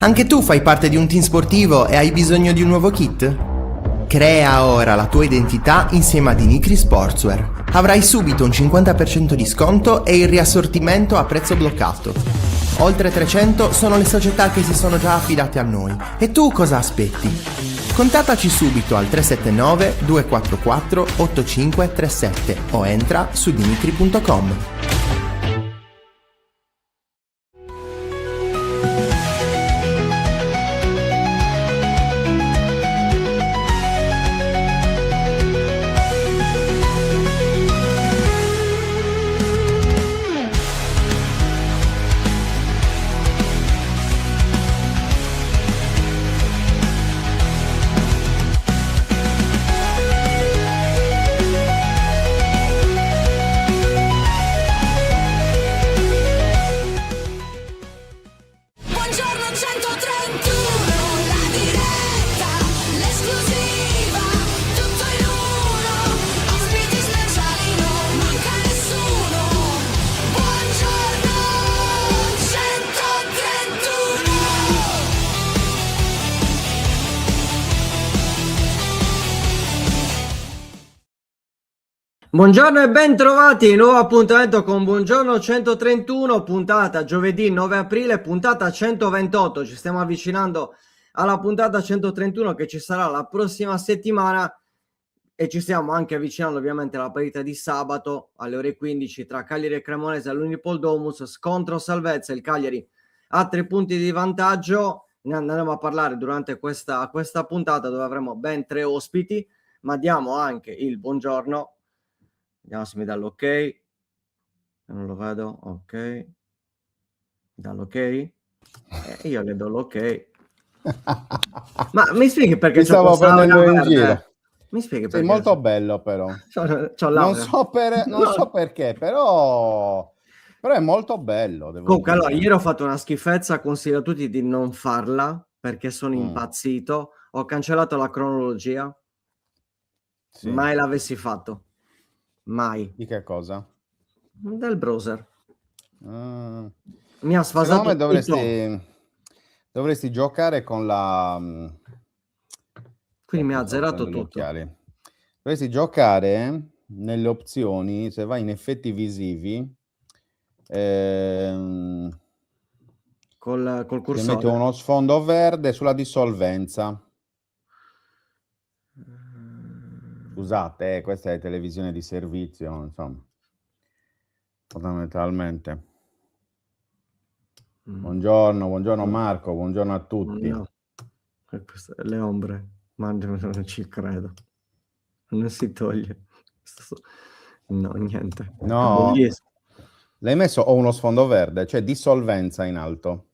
Anche tu fai parte di un team sportivo e hai bisogno di un nuovo kit? Crea ora la tua identità insieme a Dinicri Sportswear. Avrai subito un 50% di sconto e il riassortimento a prezzo bloccato. Oltre 300 sono le società che si sono già affidate a noi. E tu cosa aspetti? Contattaci subito al 379 244 8537 o entra su dinicri.com. Buongiorno e ben trovati, nuovo appuntamento con Buongiorno 131, puntata giovedì 9 aprile, puntata 128, ci stiamo avvicinando alla puntata 131 che ci sarà la prossima settimana e ci stiamo anche avvicinando ovviamente alla partita di sabato alle ore 15 tra Cagliari e Cremonese all'Unipol Domus, scontro salvezza, il Cagliari ha 3 punti di vantaggio, ne andremo a parlare durante questa puntata dove avremo ben 3 ospiti, ma diamo anche il buongiorno. Vediamo se mi dà l'ok. Non lo vedo. Ok. Dà l'ok. Io le do l'ok. Ma mi spieghi perché ti stavo prendendo in giro? Mi spieghi perché? Sei molto bello però. Non so perché, però è molto bello. Comunque, allora, ieri ho fatto una schifezza, consiglio a tutti di non farla perché sono impazzito. Ho cancellato la cronologia. Sì. Mai l'avessi fatto. Mai. Di che cosa? Del browser. Mi ha sfasato. Secondo me dovresti giocare con la... Quindi mi ha zerato tutto. Dovresti giocare nelle opzioni, se vai in effetti visivi, col cursore. metti uno sfondo verde sulla dissolvenza. Scusate, questa è televisione di servizio, insomma, fondamentalmente. Buongiorno Marco, buongiorno a tutti. No. Le ombre, ma non ci credo. Non si toglie. No, niente. No, l'hai messo o uno sfondo verde, cioè dissolvenza in alto.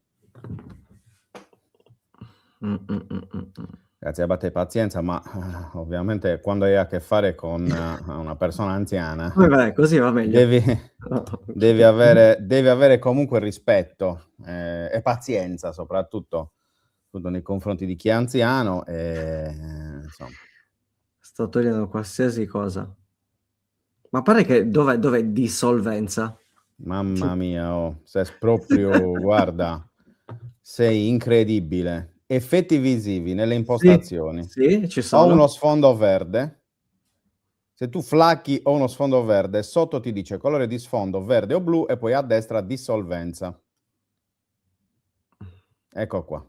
Grazie, abbiate pazienza, ma ovviamente quando hai a che fare con una persona anziana, vabbè, così va meglio. Devi avere comunque rispetto e pazienza, soprattutto nei confronti di chi è anziano. Insomma. Sto togliendo qualsiasi cosa. Ma pare che dov'è dissolvenza? Mamma mia, sei proprio, guarda, sei incredibile. Effetti visivi nelle impostazioni. Sì, ci sono. Ho uno sfondo verde. Se tu flacchi ho uno sfondo verde, sotto ti dice colore di sfondo verde o blu e poi a destra dissolvenza. Ecco qua.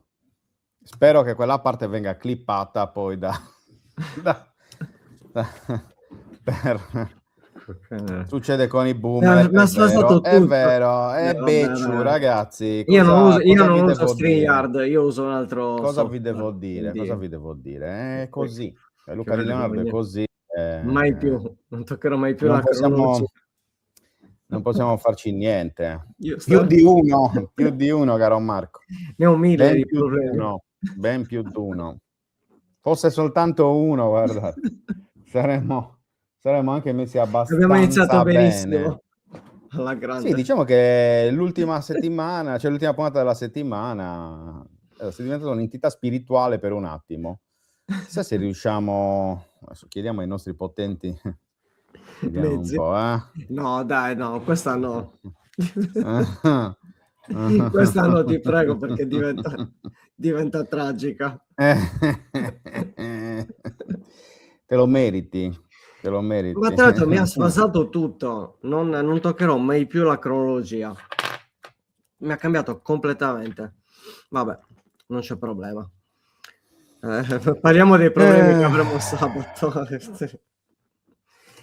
Spero che quella parte venga clippata poi Succede con i boomer, è vero, è becciu, ragazzi. Io non uso StreamYard, io uso un altro. Cosa vi devo dire? È così. Luca Di Leonardo è così. Mai più, non toccherò mai più la cronologia. Non possiamo farci niente. Più di uno, caro Marco. Ne ho 1000 di problemi. Ben più di uno. Fosse soltanto uno, guardate, saremmo anche messi abbastanza bene. Abbiamo iniziato benissimo. Alla grande. Sì, diciamo che l'ultima settimana, cioè l'ultima puntata della settimana, si è diventata un'entità spirituale per un attimo. Chissà se riusciamo, adesso chiediamo ai nostri potenti, vediamo un po', No, dai, no, questa no. Quest'anno ti prego, perché diventa tragica. Te lo meriti, te lo meriti. Ma tra l'altro mi ha sfasato tutto, non toccherò mai più la cronologia. Mi ha cambiato completamente. Vabbè, non c'è problema. Parliamo dei problemi che avremo sabato.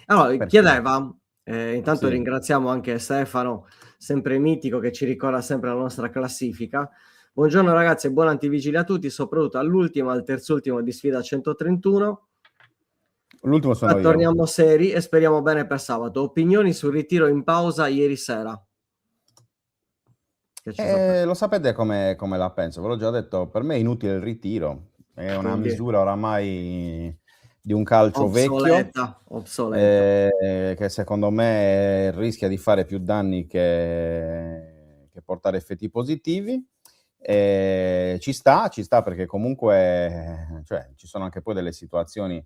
Allora, Perché? chiedeva, intanto Sì. ringraziamo anche Stefano, sempre mitico, che ci ricorda sempre la nostra classifica. Buongiorno ragazzi e buon antivigili a tutti, soprattutto all'ultimo, al terzultimo di sfida 131. L'ultimo sono io. Torniamo seri e speriamo bene per sabato. Opinioni sul ritiro in pausa ieri sera? Lo sapete come la penso, ve l'ho già detto, per me è inutile il ritiro, è una Quindi misura oramai di un calcio vecchio, obsoleta. che secondo me rischia di fare più danni che portare effetti positivi. Ci sta perché comunque cioè, ci sono anche poi delle situazioni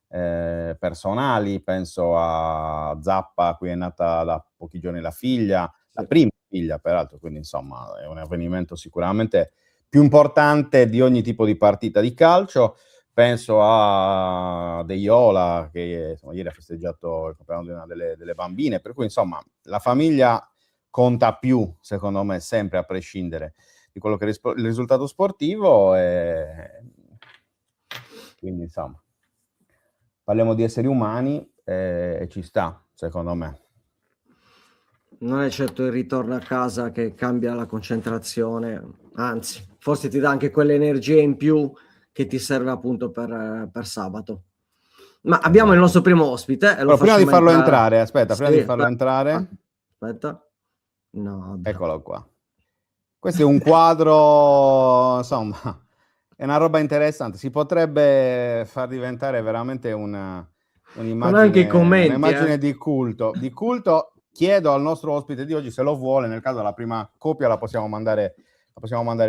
personali, penso a Zappa, a cui è nata da pochi giorni la figlia, la prima figlia peraltro, quindi insomma è un avvenimento sicuramente più importante di ogni tipo di partita di calcio. Penso a De Iola, che insomma, ieri ha festeggiato il compleanno di una delle bambine, per cui insomma la famiglia conta più, secondo me, sempre a prescindere di quello che è il risultato sportivo, e quindi insomma parliamo di esseri umani e ci sta, secondo me. Non è certo il ritorno a casa che cambia la concentrazione, anzi, forse ti dà anche quell'energia in più che ti serve appunto per sabato. Ma abbiamo il nostro primo ospite e lo Però prima di facciamo farlo entrare. entrare, aspetta, Sì, prima di farlo entrare, aspetta. No, vabbè. eccolo qua. Questo è un quadro, insomma, è una roba interessante. Si potrebbe far diventare veramente Con anche i commenti, un'immagine di culto. Di culto. Chiedo al nostro ospite di oggi se lo vuole, nel caso la prima copia la possiamo mandare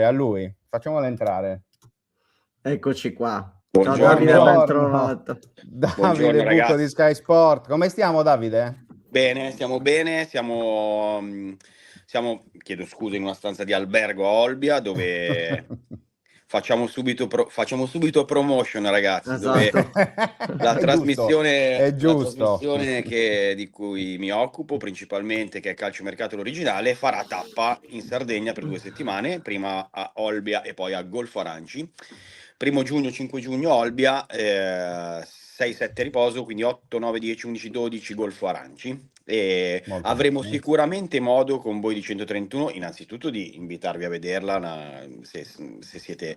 a lui. Facciamola entrare. Eccoci qua. Ciao Buongiorno. Davide, ben trovato. Davide Bucco di Sky Sport. Come stiamo, Davide? Bene, stiamo bene, chiedo scusa, in una stanza di albergo a Olbia, dove facciamo subito promotion, ragazzi, dove Esatto. la È giusto, è giusto. la trasmissione di cui mi occupo principalmente, che è Calciomercato l'originale, farà tappa in Sardegna per 2 settimane, prima a Olbia e poi a Golfo Aranci. 1 giugno, 5 giugno Olbia, 6-7 riposo, quindi 8, 9, 10, 11, 12 Golfo Aranci. E Molto avremo bene. sicuramente modo con voi di 131 innanzitutto di invitarvi a vederla se siete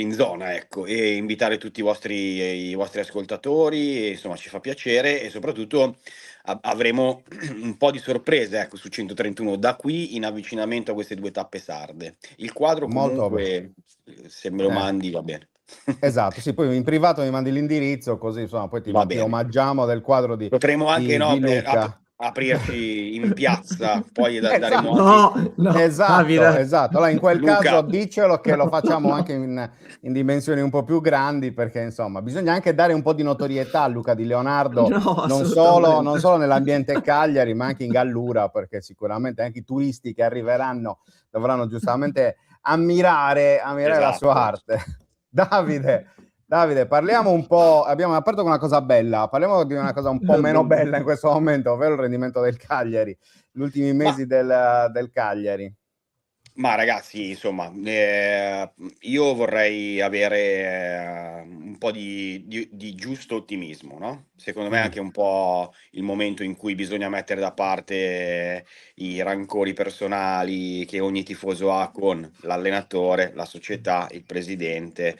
in zona, ecco, e invitare tutti i vostri ascoltatori, e, insomma, ci fa piacere, e soprattutto avremo un po' di sorprese, ecco, su 131 da qui in avvicinamento a queste 2 tappe sarde. Il quadro Molto comunque, se me lo mandi, va bene. Esatto, sì, poi in privato mi mandi l'indirizzo, così insomma poi ti Va bene. omaggiamo del quadro di Potremo anche di Luca. aprirci in piazza, poi daremo Esatto. anche... No, Esatto. Davide. Allora in quel Luca. caso dicelo che lo No, facciamo no. anche in dimensioni un po' più grandi, perché insomma bisogna anche dare un po' di notorietà a Luca Di Leonardo, No, non assolutamente. solo nell'ambiente Cagliari, ma anche in Gallura, perché sicuramente anche i turisti che arriveranno dovranno giustamente ammirare la sua arte. Davide, parliamo un po', abbiamo aperto con una cosa bella, parliamo di una cosa un po' meno bella in questo momento, ovvero il rendimento del Cagliari, gli ultimi mesi del Cagliari. Ma ragazzi, insomma, io vorrei avere un po' di giusto ottimismo, no? Secondo me è anche un po' il momento in cui bisogna mettere da parte i rancori personali che ogni tifoso ha con l'allenatore, la società, il presidente,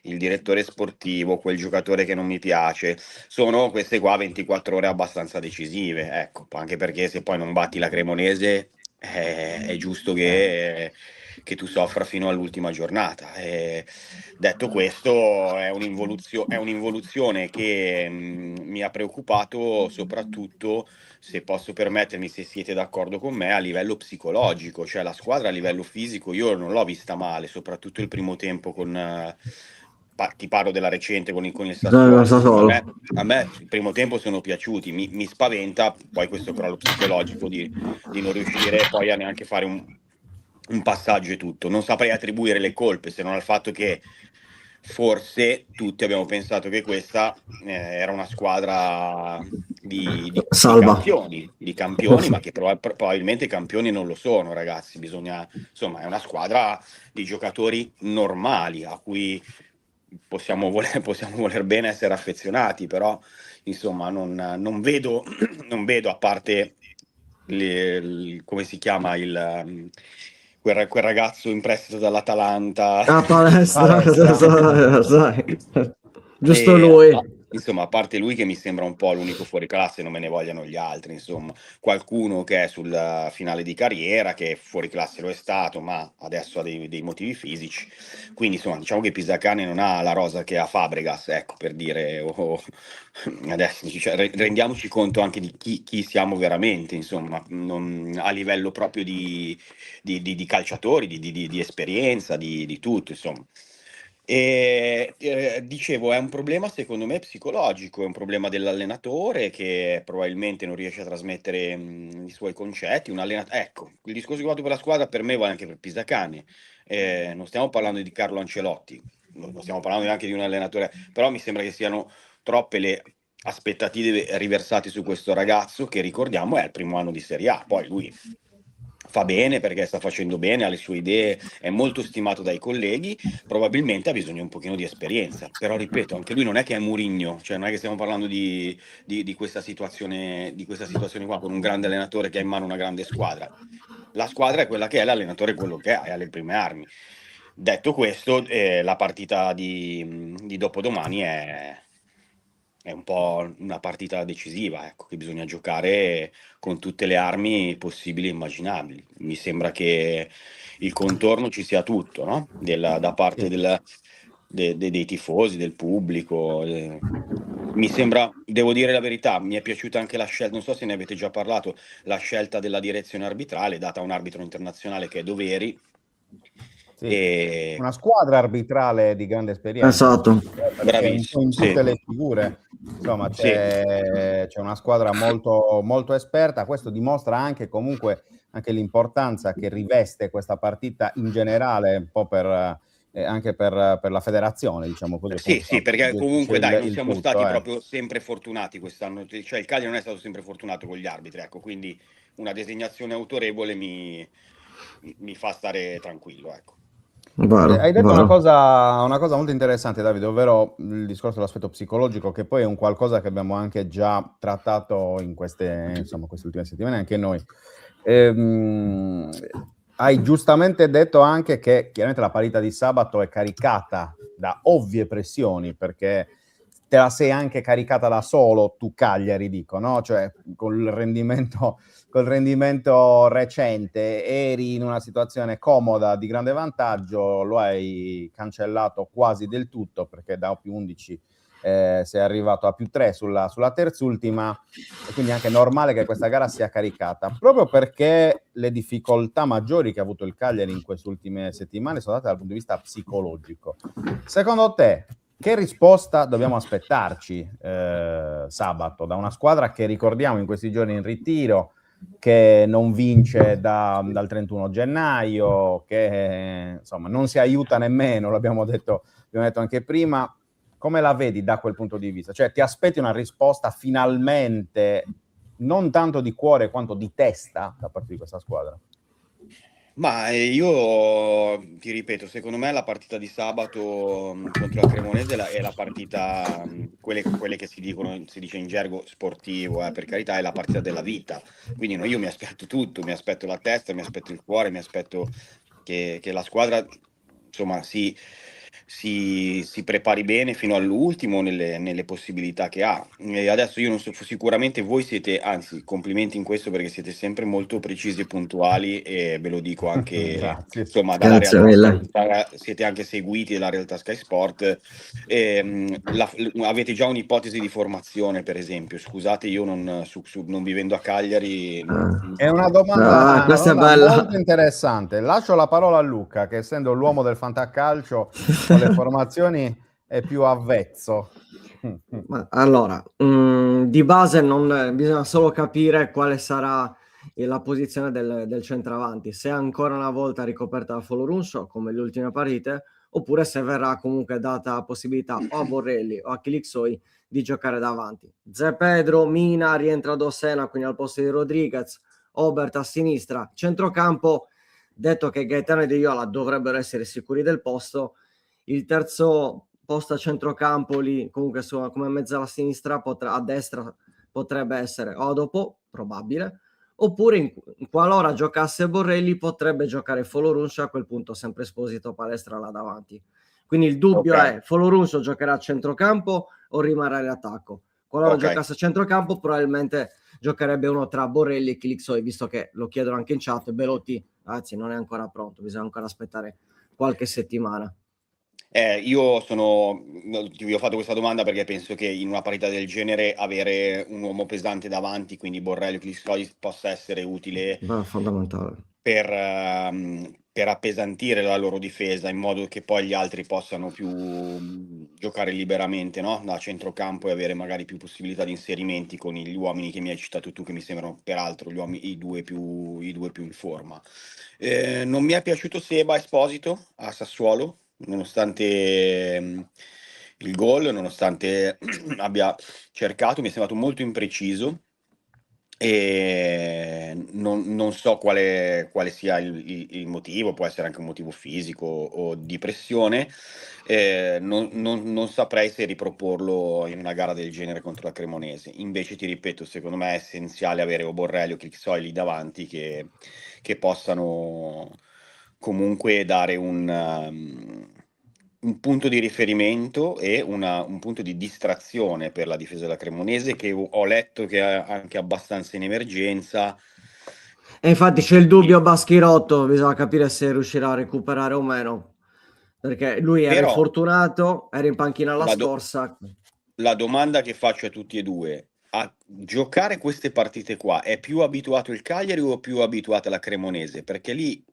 il direttore sportivo, quel giocatore che non mi piace. Sono queste qua 24 ore abbastanza decisive, ecco, anche perché se poi non batti la Cremonese è giusto che tu soffra fino all'ultima giornata. Detto questo, è un'involuzione che mi ha preoccupato, soprattutto, se posso permettermi, se siete d'accordo con me, a livello psicologico, cioè la squadra a livello fisico io non l'ho vista male, soprattutto il primo tempo ti parlo della recente con il Sassuolo. Sassuolo. A me il primo tempo sono piaciuti, mi spaventa poi questo crollo psicologico di non riuscire poi a neanche fare un passaggio e tutto. Non saprei attribuire le colpe se non al fatto che forse tutti abbiamo pensato che questa era una squadra Salva. di campioni, ma che probabilmente i campioni non lo sono, ragazzi. Insomma, è una squadra di giocatori normali a cui possiamo voler bene, essere affezionati, però insomma non vedo, a parte come si chiama quel ragazzo in prestito dall'Atalanta. Palestra, sai. Giusto E, lui. insomma, a parte lui che mi sembra un po' l'unico fuori classe, non me ne vogliano gli altri, insomma. Qualcuno che è sul finale di carriera, che fuori classe lo è stato, ma adesso ha dei motivi fisici. Quindi, insomma, diciamo che Pisacane non ha la rosa che ha Fabregas, ecco, per dire. Adesso cioè, rendiamoci conto anche di chi siamo veramente, insomma, a livello proprio di calciatori, di esperienza, di tutto, insomma. E dicevo, è un problema secondo me psicologico, è un problema dell'allenatore che probabilmente non riesce a trasmettere i suoi concetti. Ecco, il discorso che ho fatto per la squadra per me vale anche per Pisacane. Non stiamo parlando di Carlo Ancelotti, non stiamo parlando neanche di un allenatore, però mi sembra che siano troppe le aspettative riversate su questo ragazzo che, ricordiamo, è il primo anno di Serie A. Poi lui fa bene perché sta facendo bene, ha le sue idee, è molto stimato dai colleghi, probabilmente ha bisogno un pochino di esperienza, però ripeto, anche lui non è che è Mourinho, cioè non è che stiamo parlando di questa situazione qua con un grande allenatore che ha in mano una grande squadra. La squadra è quella che è, l'allenatore è quello che è, ha le prime armi. Detto questo, la partita di dopodomani è un po' una partita decisiva, ecco, che bisogna giocare con tutte le armi possibili e immaginabili. Mi sembra che il contorno ci sia tutto, no? Da parte dei tifosi, del pubblico. Mi sembra, devo dire la verità, mi è piaciuta anche la scelta, non so se ne avete già parlato, la scelta della direzione arbitrale data a un arbitro internazionale che è Doveri. Sì. Una squadra arbitrale di grande esperienza. Esatto. Bravissimo. In tutte le figure, insomma, c'è una squadra molto, molto esperta. Questo dimostra anche comunque anche l'importanza che riveste questa partita in generale, un po' anche per la federazione, diciamo così. Sì, perché comunque dai, non siamo stati tutto, proprio sempre fortunati quest'anno, cioè il Cagliari non è stato sempre fortunato con gli arbitri, ecco, quindi una designazione autorevole mi fa stare tranquillo, ecco. Hai detto una cosa molto interessante, Davide, ovvero il discorso dell'aspetto psicologico, che poi è un qualcosa che abbiamo anche già trattato in queste ultime settimane, anche noi. Hai giustamente detto anche che chiaramente la partita di sabato è caricata da ovvie pressioni, perché te la sei anche caricata da solo, tu Cagliari, dico, no? Cioè col rendimento recente eri in una situazione comoda, di grande vantaggio, lo hai cancellato quasi del tutto, perché da più 11 sei arrivato a più 3 sulla terzultima, e quindi è anche normale che questa gara sia caricata, proprio perché le difficoltà maggiori che ha avuto il Cagliari in queste ultime settimane sono state dal punto di vista psicologico. Secondo te, che risposta dobbiamo aspettarci sabato da una squadra che, ricordiamo, in questi giorni in ritiro, che non vince dal 31 gennaio, che insomma non si aiuta nemmeno, l'abbiamo detto anche prima? Come la vedi da quel punto di vista? Cioè, ti aspetti una risposta finalmente, non tanto di cuore quanto di testa, da parte di questa squadra? Ma io ti ripeto, secondo me la partita di sabato contro la Cremonese è la partita, quelle che si dice in gergo sportivo, per carità, è la partita della vita. Quindi io mi aspetto tutto, mi aspetto la testa, mi aspetto il cuore, mi aspetto che la squadra, insomma, si prepari bene fino all'ultimo nelle possibilità che ha. E adesso io non so, sicuramente voi siete, anzi, complimenti in questo, perché siete sempre molto precisi e puntuali, e ve lo dico anche, Grazie. insomma, dalla realtà, siete anche seguiti dalla realtà Sky Sport. Avete già un'ipotesi di formazione, per esempio? Scusate, io non vivendo a Cagliari. È una domanda, questa è bella, molto interessante. Lascio la parola a Luca, che essendo l'uomo del fantacalcio, con le formazioni è più avvezzo. Ma allora, di base non bisogna solo capire quale sarà la posizione del centravanti, se ancora una volta ricoperta da Folorunsho come le ultime partite, oppure se verrà comunque data la possibilità o a Borrelli o a Kilixoi di giocare davanti. Zé Pedro, Mina rientra Dossena, quindi al posto di Rodriguez, Obert a sinistra, centrocampo, detto che Gaetano e De Iola dovrebbero essere sicuri del posto, il terzo posto a centrocampo lì, comunque come mezzo alla sinistra, a destra potrebbe essere Odopo, probabile, oppure qualora giocasse Borrelli potrebbe giocare Folorunsho, a quel punto sempre Esposito palestra là davanti. Quindi il dubbio è: Folorunsho giocherà a centrocampo o rimarrà in attacco? Qualora giocasse a centrocampo probabilmente giocherebbe uno tra Borrelli e Kilixoi, visto che lo chiedono anche in chat. Belotti, ragazzi, non è ancora pronto, bisogna ancora aspettare qualche settimana. Io vi ho fatto questa domanda perché penso che in una partita del genere avere un uomo pesante davanti, quindi Borrelli o Kilixoi, possa essere utile fondamentale per appesantire la loro difesa, in modo che poi gli altri possano più giocare liberamente, no? Da centrocampo, e avere magari più possibilità di inserimenti con gli uomini che mi hai citato tu, che mi sembrano peraltro i due più in forma. Non mi è piaciuto Seba Esposito a Sassuolo, nonostante il gol, nonostante abbia cercato, mi è sembrato molto impreciso, e non so quale sia il motivo, può essere anche un motivo fisico o di pressione. Non saprei se riproporlo in una gara del genere contro la Cremonese. Invece ti ripeto, secondo me è essenziale avere o Borrelli o Kilixoi lì davanti che possano comunque dare un punto di riferimento e un punto di distrazione per la difesa della Cremonese, che ho letto che è anche abbastanza in emergenza. E infatti c'è il dubbio Baschirotto, bisogna capire se riuscirà a recuperare o meno, perché lui era Però infortunato, era in panchina la scorsa. La domanda che faccio a tutti e due: a giocare queste partite qua è più abituato il Cagliari o più abituata la Cremonese? Perché lì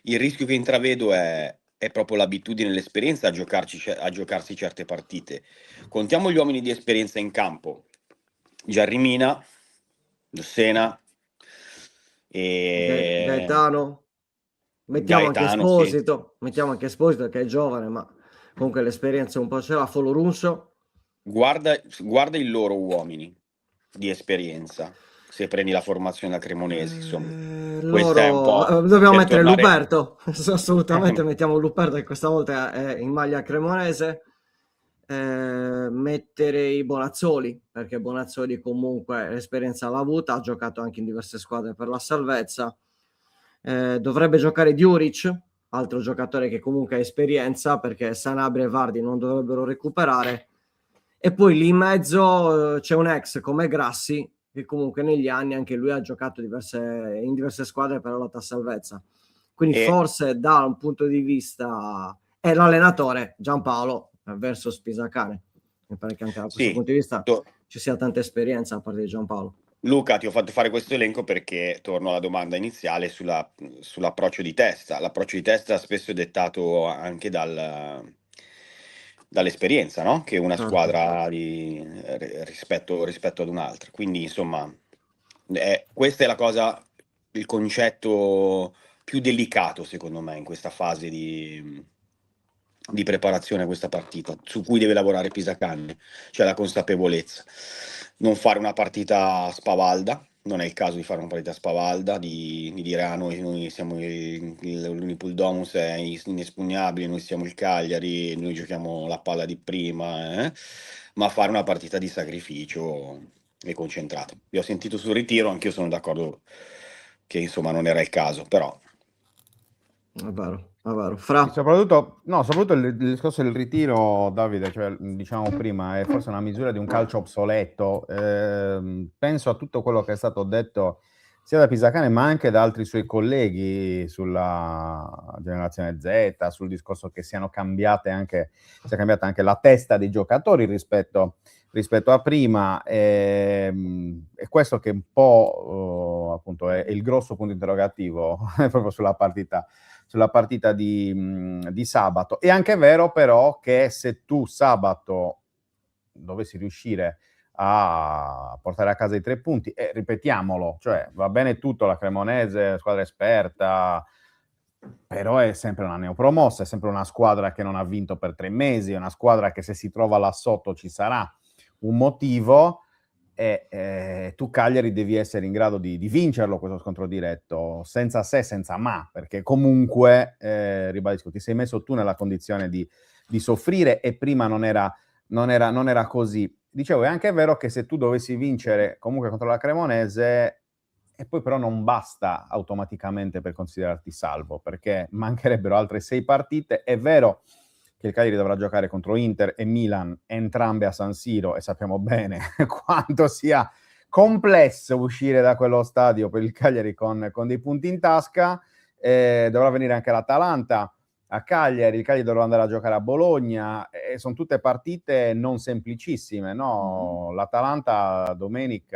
il rischio che intravedo è proprio l'abitudine e l'esperienza a giocarsi certe partite. Contiamo gli uomini di esperienza in campo: Giarrimina, Dossena e Gaetano, mettiamo anche Gaetano, sì. Esposito che è giovane, ma comunque l'esperienza un po' ce l'ha. Folorunsho. Guarda i loro uomini di esperienza, se prendi la formazione da Cremonese, insomma. Questa è un po' Dobbiamo per mettere tornare. Luperto, assolutamente mettiamo Luperto, che questa volta è in maglia cremonese. Mettere i Bonazzoli, perché Bonazzoli comunque l'esperienza l'ha avuta, ha giocato anche in diverse squadre per la salvezza. Dovrebbe giocare Djuric, altro giocatore che comunque ha esperienza, perché Sanabria e Vardi non dovrebbero recuperare. E poi lì in mezzo c'è un ex come Grassi, che comunque negli anni anche lui ha giocato in diverse squadre per la lotta a salvezza. Quindi forse da un punto di vista è l'allenatore Giampaolo verso Pisacane. Mi pare che anche da questo punto di vista ci sia tanta esperienza da parte di Giampaolo. Luca, ti ho fatto fare questo elenco perché torno alla domanda iniziale sull'approccio di testa. L'approccio di testa spesso è dettato anche dall'esperienza, no? Che una squadra ha rispetto ad un'altra. Quindi, insomma, questa è la cosa, il concetto più delicato, secondo me, in questa fase di preparazione a questa partita, su cui deve lavorare Pisacane, cioè la consapevolezza. Non fare una partita spavalda, non è il caso di fare una partita spavalda, di dire noi siamo l'Unipuldomus, è inespugnabile, noi siamo il Cagliari, noi giochiamo la palla di prima, ma fare una partita di sacrificio e concentrato. Vi ho sentito sul ritiro, anch'io sono d'accordo che insomma non era il caso, però è vero. Soprattutto il discorso del ritiro, Davide, cioè, diciamo prima, è forse una misura di un calcio obsoleto. Penso a tutto quello che è stato detto sia da Pisacane ma anche da altri suoi colleghi sulla generazione Z, sul discorso che sia cambiata anche la testa dei giocatori rispetto a prima, e questo che un po' appunto è il grosso punto interrogativo proprio sulla partita sulla partita di sabato. È anche vero però che se tu sabato dovessi riuscire a portare a casa i 3 punti, e ripetiamolo, cioè va bene tutto, la Cremonese, squadra esperta, però è sempre una neopromossa, è sempre una squadra che non ha vinto per 3 mesi, è una squadra che se si trova là sotto ci sarà un motivo, e tu Cagliari devi essere in grado di vincerlo questo scontro diretto, senza se, senza ma, perché comunque, ribadisco, ti sei messo tu nella condizione di soffrire, e prima non era così. Dicevo, è anche vero che se tu dovessi vincere comunque contro la Cremonese, e poi però non basta automaticamente per considerarti salvo, perché mancherebbero altre 6 partite. È vero che il Cagliari dovrà giocare contro Inter e Milan, entrambe a San Siro, e sappiamo bene quanto sia complesso uscire da quello stadio per il Cagliari con dei punti in tasca. Dovrà venire anche l'Atalanta a Cagliari, il Cagliari dovrà andare a giocare a Bologna, e sono tutte partite non semplicissime, no? L'Atalanta lunedì.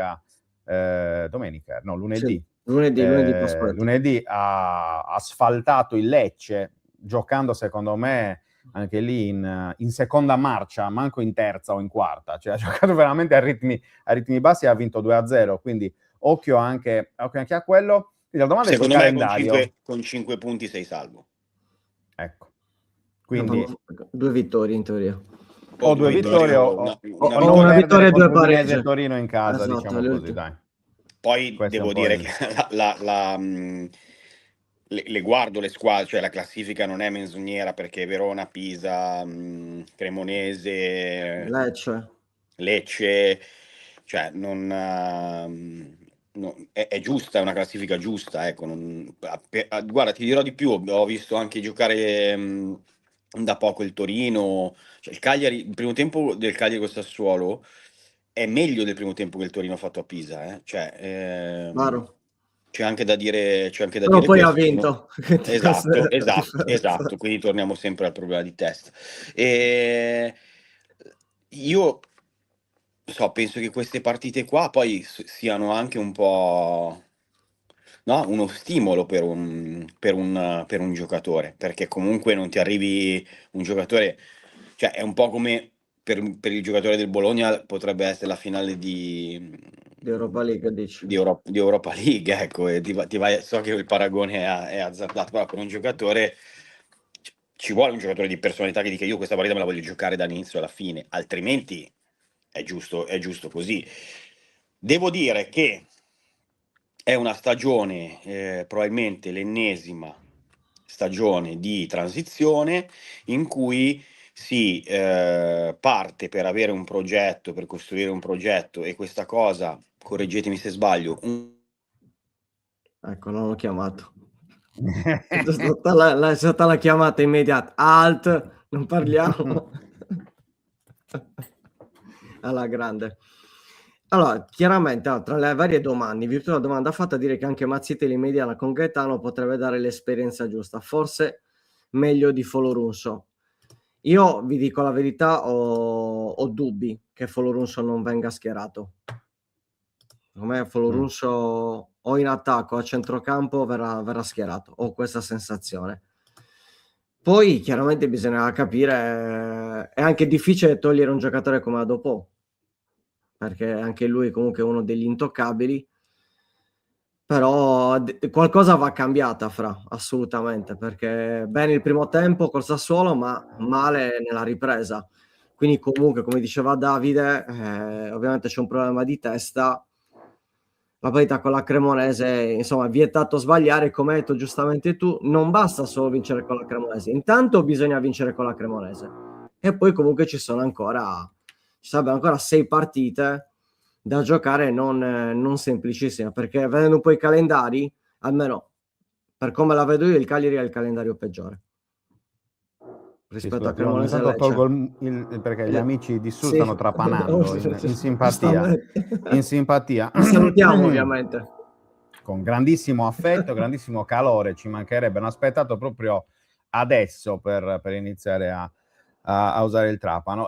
Sì, lunedì prossimo. Lunedì ha asfaltato il Lecce, giocando secondo me anche lì in seconda marcia, manco in terza o in quarta, cioè ha giocato veramente a ritmi bassi e ha vinto 2-0, quindi occhio anche a quello. Quindi la domanda è sul Secondo me calendario. con 5 punti sei salvo. Ecco, quindi 2 vittorie in teoria. o 2 vittorie o una non una vittoria perdere e 2 contro Udinese pareggi. e Torino in casa, Esatto, diciamo così, dai. Poi Questo è devo un po' dire che le guardo le squadre, cioè la classifica non è menzognera, perché Verona, Pisa, Cremonese, Lecce, cioè è giusta, è una classifica giusta, ecco. Guarda, ti dirò di più, ho visto anche giocare da poco il Torino, cioè il Cagliari, il primo tempo del Cagliari con Sassuolo è meglio del primo tempo che il Torino ha fatto a Pisa, cioè, Claro. c'è anche da dire Però poi ha questo, no? vinto. Quindi questa è la differenza. Esatto, quindi torniamo sempre al problema di testa. E io penso che queste partite qua poi siano anche un po', no, uno stimolo per un giocatore, perché comunque non ti arrivi un giocatore, cioè è un po' come per il giocatore del Bologna potrebbe essere la finale Di Europa League, dici. di Europa League, ecco, e so che il paragone è azzardato, però per un giocatore ci vuole un giocatore di personalità che dica: io questa partita me la voglio giocare dall'inizio alla fine, altrimenti è giusto così. Devo dire che è una stagione, probabilmente l'ennesima stagione di transizione, in cui si parte per avere un progetto, per costruire un progetto, e questa cosa, correggetemi se sbaglio, Ecco, non l'ho chiamato. È stata la chiamata immediata. Alt, non parliamo. Alla grande. Allora, chiaramente, tra le varie domande, in virtù della domanda fatta, dire che anche Mazzitelli Mediana con Gaetano potrebbe dare l'esperienza giusta, forse meglio di Folorunso. Io vi dico la verità, ho dubbi che Folorunso non venga schierato. Secondo me Folorunso o in attacco a centrocampo verrà schierato, ho questa sensazione. Poi chiaramente bisogna capire, è anche difficile togliere un giocatore come Adopò, perché anche lui comunque è uno degli intoccabili, però qualcosa va cambiata assolutamente, perché bene il primo tempo col Sassuolo, ma male nella ripresa. Quindi comunque, come diceva Davide, ovviamente c'è un problema di testa. La partita con la Cremonese, insomma, è vietato sbagliare, come hai detto giustamente tu, non basta solo vincere con la Cremonese, intanto bisogna vincere con la Cremonese, e poi comunque ci sarebbero ancora 6 partite da giocare, non semplicissime, perché vedendo un po' i calendari, almeno per come la vedo io, il Cagliari ha il calendario peggiore rispetto a Cremonese e intanto Lecce. tolgo perché gli amici di Sul Sì. stanno trapanando in simpatia. In simpatia. Li salutiamo ovviamente. Con grandissimo affetto, grandissimo calore, ci mancherebbe. Hanno aspettato proprio adesso per iniziare a usare il trapano.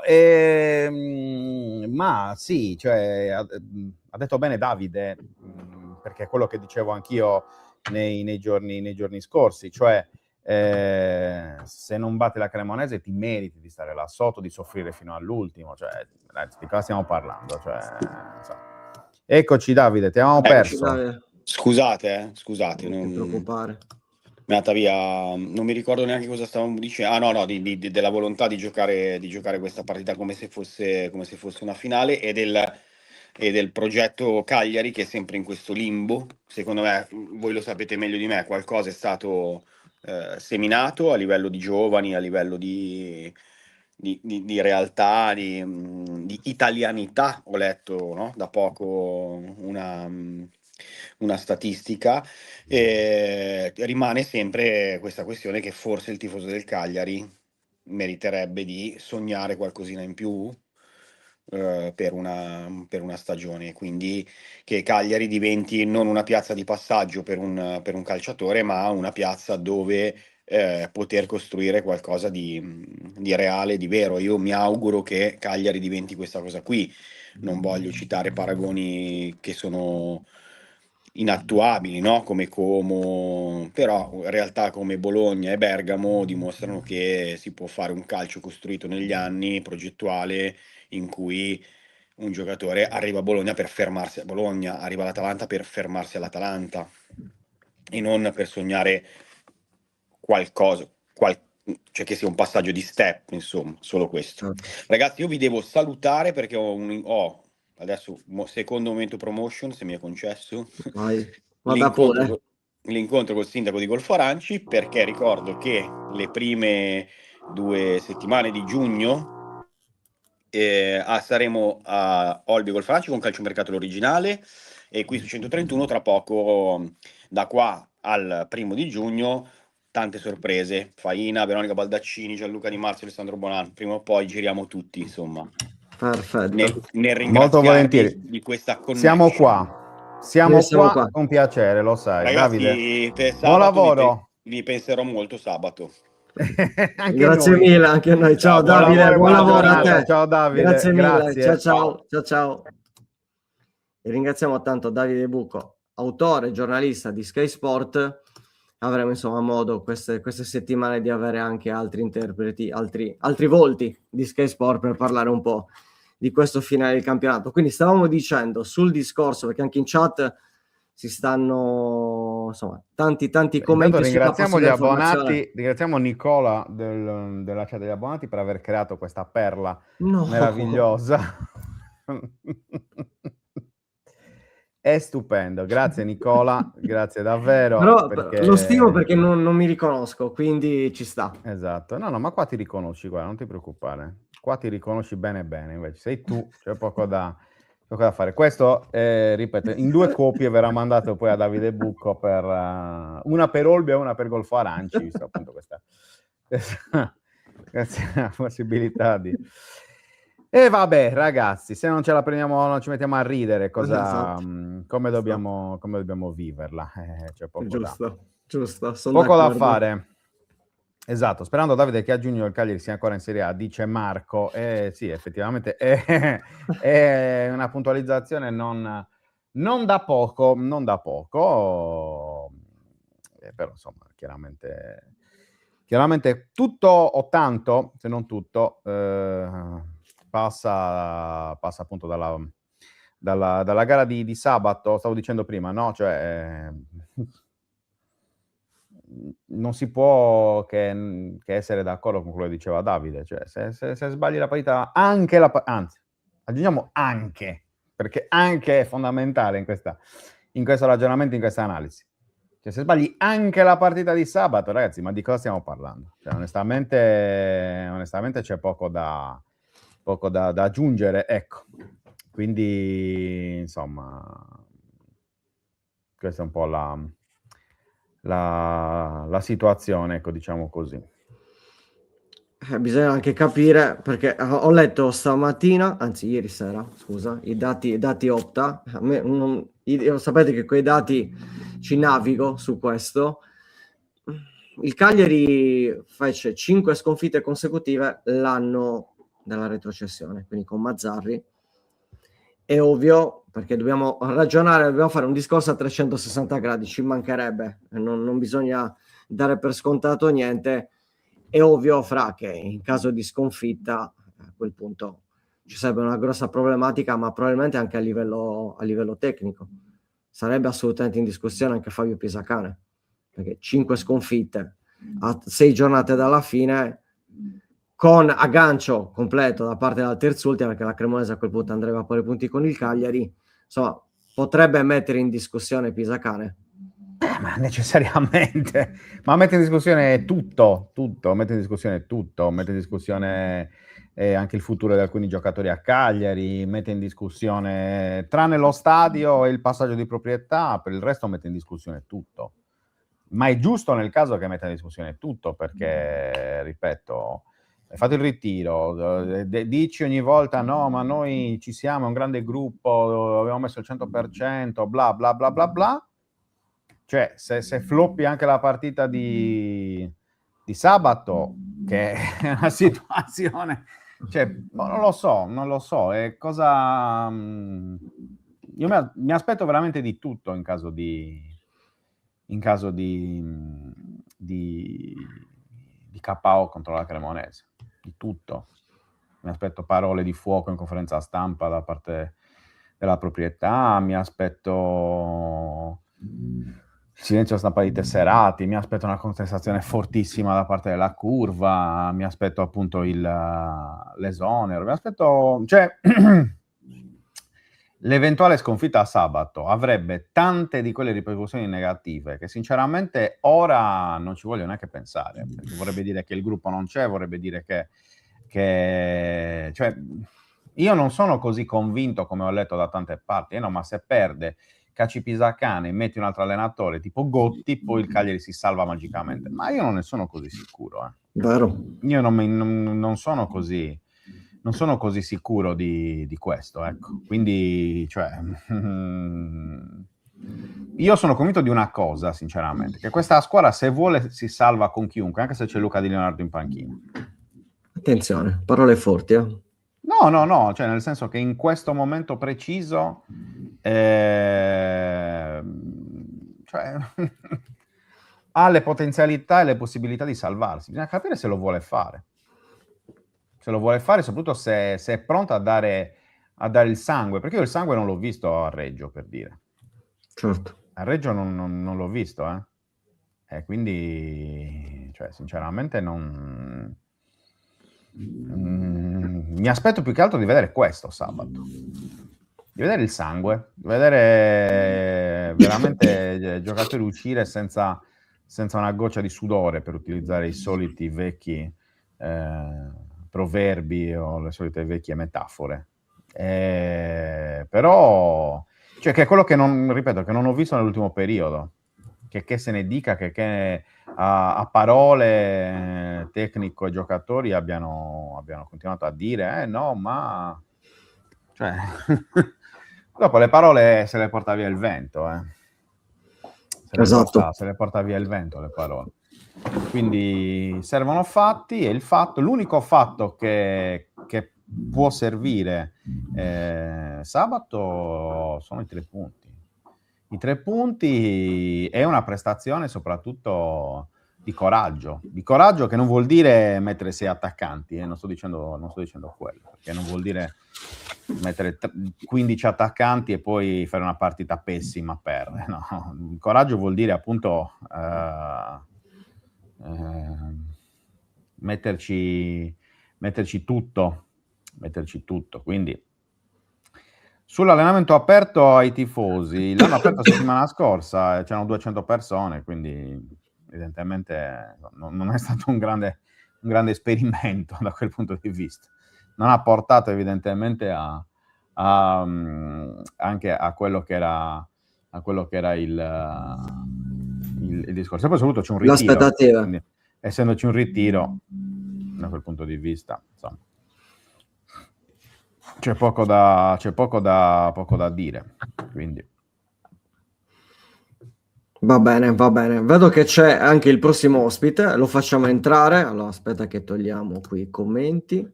Ma sì, cioè, ha detto bene Davide, perché è quello che dicevo anch'io nei giorni scorsi, cioè se non batti la Cremonese ti meriti di stare là sotto, di soffrire fino all'ultimo, cioè, ragazzi, di cosa stiamo parlando? Cioè, eccoci Davide, ti avevamo perso. Davide. Scusate, Non ti preoccupare. Mi è andata via, non mi ricordo neanche cosa stavamo dicendo. No, della volontà di giocare questa partita come se fosse una finale e del progetto Cagliari, che è sempre in questo limbo. Secondo me, voi lo sapete meglio di me, qualcosa è stato seminato a livello di giovani, a livello di realtà, di italianità. Ho letto, no, da poco una statistica. Rimane sempre questa questione che forse il tifoso del Cagliari meriterebbe di sognare qualcosina in più per una stagione, quindi che Cagliari diventi non una piazza di passaggio per un calciatore, ma una piazza dove poter costruire qualcosa di reale, di vero. Io mi auguro che Cagliari diventi questa cosa qui. Non voglio citare paragoni che sono inattuabili, no? Come Como, però in realtà come Bologna e Bergamo dimostrano che si può fare un calcio costruito negli anni, progettuale, in cui un giocatore arriva a Bologna per fermarsi a Bologna, arriva all'Atalanta per fermarsi all'Atalanta e non per sognare qualcosa, cioè che sia un passaggio di step, insomma, solo questo. Ragazzi, io vi devo salutare perché ho adesso secondo momento promotion, se mi è concesso, Vai, vada pure. l'incontro col sindaco di Golforanci, perché ricordo che le prime 2 settimane di giugno saremo a Olbia Golforanci con calciomercato l'originale, e qui su 131 tra poco, da qua al 1 giugno, tante sorprese: Faina, Veronica Baldaccini, Gianluca Di Marzio, Alessandro Bonan. Prima o poi giriamo tutti, insomma, Perfetto. nel Molto ringraziarvi volentieri. di questa Siamo connection. siamo Siamo qua qua. con piacere, lo sai. Ragazzi, Davide, per buon sabato lavoro. vi penserò molto sabato. Anche Grazie noi. mille anche a noi. Ciao, Ciao, buon Davide, lavoro e buon buona lavoro a giornata. te. Ciao Davide, Grazie mille. grazie. Ciao. E ringraziamo tanto Davide Bucco, autore, giornalista di Sky Sport. Avremo insomma modo queste settimane di avere anche altri interpreti, altri volti di Sky Sport per parlare un po' di questo finale del campionato. Quindi stavamo dicendo sul discorso, perché anche in chat si stanno insomma tanti commenti. Intanto ringraziamo gli abbonati, ringraziamo Nicola della chat degli abbonati per aver creato questa perla meravigliosa. È stupendo, grazie Nicola, grazie davvero. Però perché... lo stimo perché non mi riconosco, quindi ci sta. Esatto, no, ma qua ti riconosci, guarda, non ti preoccupare. Qua ti riconosci bene, invece sei tu, c'è poco da fare. Questo, ripeto, in 2 copie verrà mandato poi a Davide Bucco per una per Olbia e una per Golforanci, visto appunto questa possibilità di... E vabbè, ragazzi, se non ce la prendiamo, non ci mettiamo a ridere, come dobbiamo viverla. C'è poco giusto, poco da fare. Esatto, sperando Davide che a giugno il Cagliari sia ancora in Serie A, dice Marco. Sì, effettivamente è una puntualizzazione non da poco, però insomma, chiaramente tutto o tanto, se non tutto, passa appunto dalla gara di sabato. Stavo dicendo prima, no? Cioè, non si può che essere d'accordo con quello che diceva Davide. Cioè, se sbagli la partita, anzi, aggiungiamo anche, perché anche è fondamentale in questo ragionamento, in questa analisi. Cioè, se sbagli anche la partita di sabato, ragazzi, ma di cosa stiamo parlando? Cioè, onestamente c'è poco da aggiungere, ecco. Quindi, insomma, questa è un po' la situazione, ecco, diciamo così. Bisogna anche capire, perché ho letto stamattina, anzi ieri sera, scusa, i dati Opta. Sapete che quei dati ci navigo su questo. Il Cagliari fece 5 sconfitte consecutive l'anno della retrocessione, quindi con Mazzarri. È ovvio, perché dobbiamo ragionare, dobbiamo fare un discorso a 360 gradi, ci mancherebbe, non bisogna dare per scontato niente. È ovvio, Fra, che in caso di sconfitta a quel punto ci sarebbe una grossa problematica, ma probabilmente anche a livello tecnico. Sarebbe assolutamente in discussione anche Fabio Pisacane, perché 5 sconfitte a 6 giornate dalla fine, con aggancio completo da parte della terzultima, perché la Cremonese a quel punto andrebbe a porre punti con il Cagliari, insomma, potrebbe mettere in discussione Pisacane. Ma necessariamente, ma mette in discussione tutto, mette in discussione tutto, mette in discussione anche il futuro di alcuni giocatori a Cagliari, mette in discussione, tranne lo stadio e il passaggio di proprietà, per il resto mette in discussione tutto. Ma è giusto nel caso che metta in discussione tutto, perché, ripeto, hai fatto il ritiro, dici ogni volta no, ma noi ci siamo, è un grande gruppo, abbiamo messo il 100%, bla bla bla bla bla. Cioè, se floppi anche la partita di sabato, che è una situazione, cioè, non lo so, è cosa... Io mi aspetto veramente di tutto in caso di KO contro la Cremonese, di tutto. Mi aspetto parole di fuoco in conferenza stampa da parte della proprietà, mi aspetto silenzio stampa di tesserati, mi aspetto una contestazione fortissima da parte della curva, mi aspetto appunto l'esonero, mi aspetto, cioè l'eventuale sconfitta a sabato avrebbe tante di quelle ripercussioni negative che sinceramente ora non ci voglio neanche pensare, perché vorrebbe dire che il gruppo non c'è, vorrebbe dire che cioè, io non sono così convinto come ho letto da tante parti, no, ma se perde cacci Pisacane, metti un altro allenatore tipo Gotti, poi il Cagliari si salva magicamente, ma io non ne sono così sicuro. Vero. Io non sono così sicuro di questo, ecco. Quindi, cioè, io sono convinto di una cosa, sinceramente, che questa squadra, se vuole, si salva con chiunque, anche se c'è Luca Di Leonardo in panchina. Attenzione, parole forti, eh? No, cioè nel senso che in questo momento preciso, cioè, ha le potenzialità e le possibilità di salvarsi. Bisogna capire se lo vuole fare. Se lo vuole fare, soprattutto se è pronto a dare il sangue, perché io il sangue non l'ho visto a Reggio, per dire. Certo. A Reggio non l'ho visto, E quindi, cioè, sinceramente mi aspetto più che altro di vedere questo sabato. Di vedere il sangue, di vedere veramente giocatori uscire senza una goccia di sudore, per utilizzare i soliti vecchi proverbi o le solite vecchie metafore. Però, cioè, che è quello che ripeto, che non ho visto nell'ultimo periodo. Che se ne dica, che a parole tecnico e giocatori abbiano continuato a dire no, ma cioè dopo le parole se le porta via il vento, Esatto. se le porta via il vento le parole. Quindi servono fatti, e l'unico fatto che può servire sabato sono i 3 punti. I 3 punti è una prestazione soprattutto di coraggio che non vuol dire mettere 6 attaccanti, non sto dicendo quello, perché non vuol dire mettere 15 attaccanti e poi fare una partita pessima no. Il coraggio vuol dire appunto metterci tutto, quindi sull'allenamento aperto ai tifosi, l'hanno aperto la settimana scorsa, c'erano 200 persone, quindi evidentemente non è stato un grande esperimento da quel punto di vista. Non ha portato evidentemente anche a quello che era il discorso. E poi soprattutto c'è un ritiro. L'aspettativa. Quindi, essendoci un ritiro, da quel punto di vista, insomma, c'è poco da dire, quindi. Va bene. Vedo che c'è anche il prossimo ospite, lo facciamo entrare. Allora, aspetta che togliamo qui i commenti.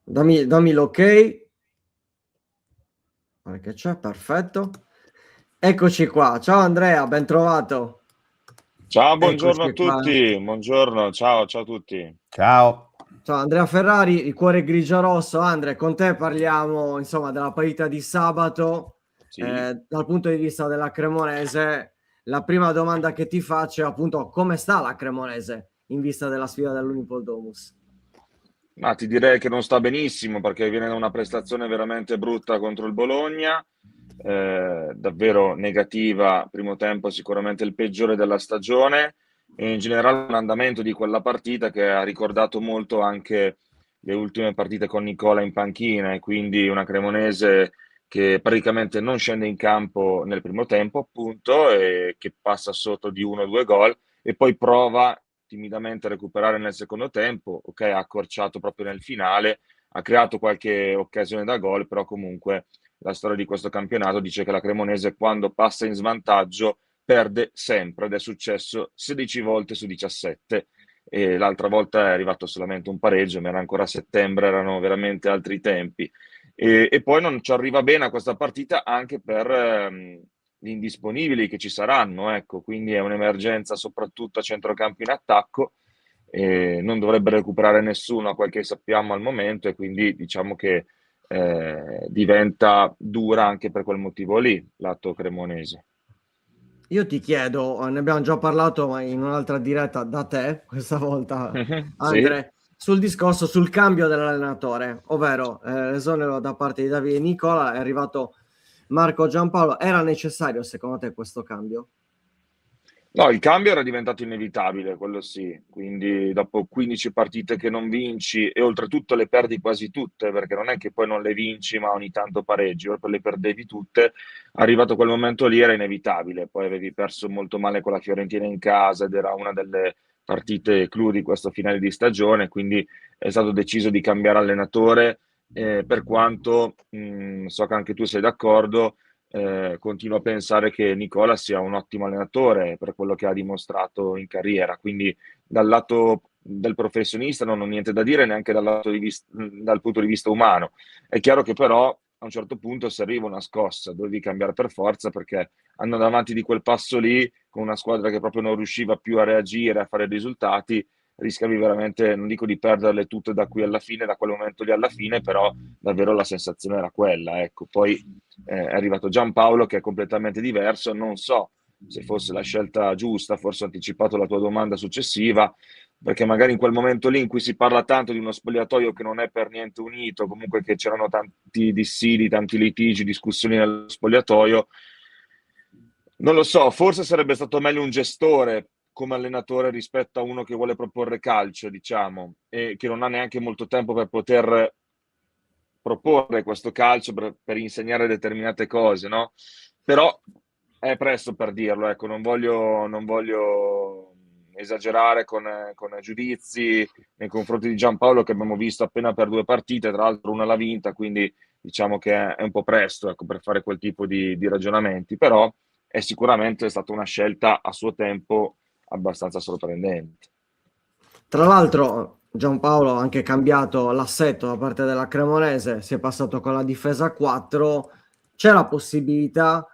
Dammi l'ok. Perché c'è, perfetto. Eccoci qua. Ciao Andrea, ben trovato. Ciao, buongiorno a Eccoci qua. tutti, buongiorno, ciao a tutti. Ciao. Ciao Andrea Ferrari, il cuore grigio-rosso. Andre, con te parliamo insomma della partita di sabato. Sì. Dal punto di vista della Cremonese, la prima domanda che ti faccio è appunto come sta la Cremonese in vista della sfida dell'Unipol Domus? Ma ti direi che non sta benissimo perché viene da una prestazione veramente brutta contro il Bologna, davvero negativa, primo tempo sicuramente il peggiore della stagione e in generale un andamento di quella partita che ha ricordato molto anche le ultime partite con Nicola in panchina e quindi una Cremonese che praticamente non scende in campo nel primo tempo, appunto, e che passa sotto di 1 o 2 gol e poi prova timidamente a recuperare nel secondo tempo, ok, ha accorciato proprio nel finale, ha creato qualche occasione da gol, però comunque la storia di questo campionato dice che la Cremonese quando passa in svantaggio perde sempre ed è successo 16 volte su 17 e l'altra volta è arrivato solamente un pareggio, ma era ancora settembre, erano veramente altri tempi. E poi non ci arriva bene a questa partita anche per gli indisponibili che ci saranno, ecco, quindi è un'emergenza soprattutto a centrocampo in attacco, non dovrebbe recuperare nessuno a quel che sappiamo al momento e quindi diciamo che diventa dura anche per quel motivo lì, lato cremonese. Io ti chiedo, ne abbiamo già parlato ma in un'altra diretta da te, questa volta Sì. Andre, sul discorso sul cambio dell'allenatore, ovvero l'esonero da parte di Davide e Nicola, è arrivato Marco Giampaolo. Era necessario secondo te questo cambio? No, il cambio era diventato inevitabile, quello sì. Quindi dopo 15 partite che non vinci e oltretutto le perdi quasi tutte, perché non è che poi non le vinci, ma ogni tanto pareggi, proprio le perdevi tutte. Arrivato quel momento lì era inevitabile. Poi avevi perso molto male con la Fiorentina in casa ed era una delle partite clou di questo finale di stagione, quindi è stato deciso di cambiare allenatore, per quanto so che anche tu sei d'accordo. Continuo a pensare che Nicola sia un ottimo allenatore per quello che ha dimostrato in carriera, quindi dal lato del professionista non ho niente da dire, neanche dal punto di vista umano. È chiaro che però a un certo punto serviva una scossa, dovevi cambiare per forza perché andando avanti di quel passo lì, con una squadra che proprio non riusciva più a reagire, a fare risultati, rischiavi veramente, non dico di perderle tutte da qui alla fine, da quel momento lì alla fine, però davvero la sensazione era quella, ecco. Poi è arrivato Giampaolo che è completamente diverso, non so se fosse la scelta giusta, forse ho anticipato la tua domanda successiva, perché magari in quel momento lì in cui si parla tanto di uno spogliatoio che non è per niente unito, comunque che c'erano tanti dissidi, tanti litigi, discussioni nello spogliatoio, non lo so, forse sarebbe stato meglio un gestore come allenatore rispetto a uno che vuole proporre calcio, diciamo, e che non ha neanche molto tempo per poter proporre questo calcio per insegnare determinate cose, no? Però è presto per dirlo, ecco, non voglio esagerare con giudizi nei confronti di Giampaolo che abbiamo visto appena per 2 partite, tra l'altro una l'ha vinta, quindi diciamo che è un po' presto, ecco, per fare quel tipo di ragionamenti, però è sicuramente stata una scelta a suo tempo abbastanza sorprendente. Tra l'altro Giampaolo ha anche cambiato l'assetto da parte della Cremonese, si è passato con la difesa a 4, c'è la possibilità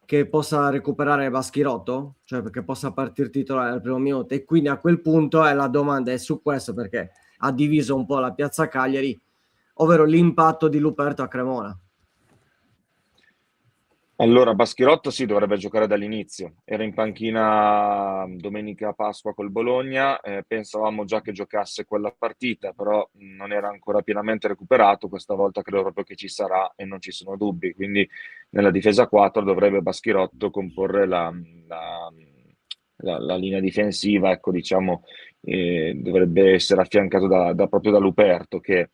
che possa recuperare Baschirotto, cioè perché possa partire titolare al primo minuto e quindi a quel punto la domanda è su questo perché ha diviso un po' la piazza Cagliari, ovvero l'impatto di Luperto a Cremona. Allora, Baschirotto sì, dovrebbe giocare dall'inizio. Era in panchina domenica Pasqua col Bologna, pensavamo già che giocasse quella partita, però non era ancora pienamente recuperato. Questa volta credo proprio che ci sarà e non ci sono dubbi. Quindi nella difesa 4 dovrebbe Baschirotto comporre la linea difensiva, ecco, diciamo, dovrebbe essere affiancato proprio da Luperto, che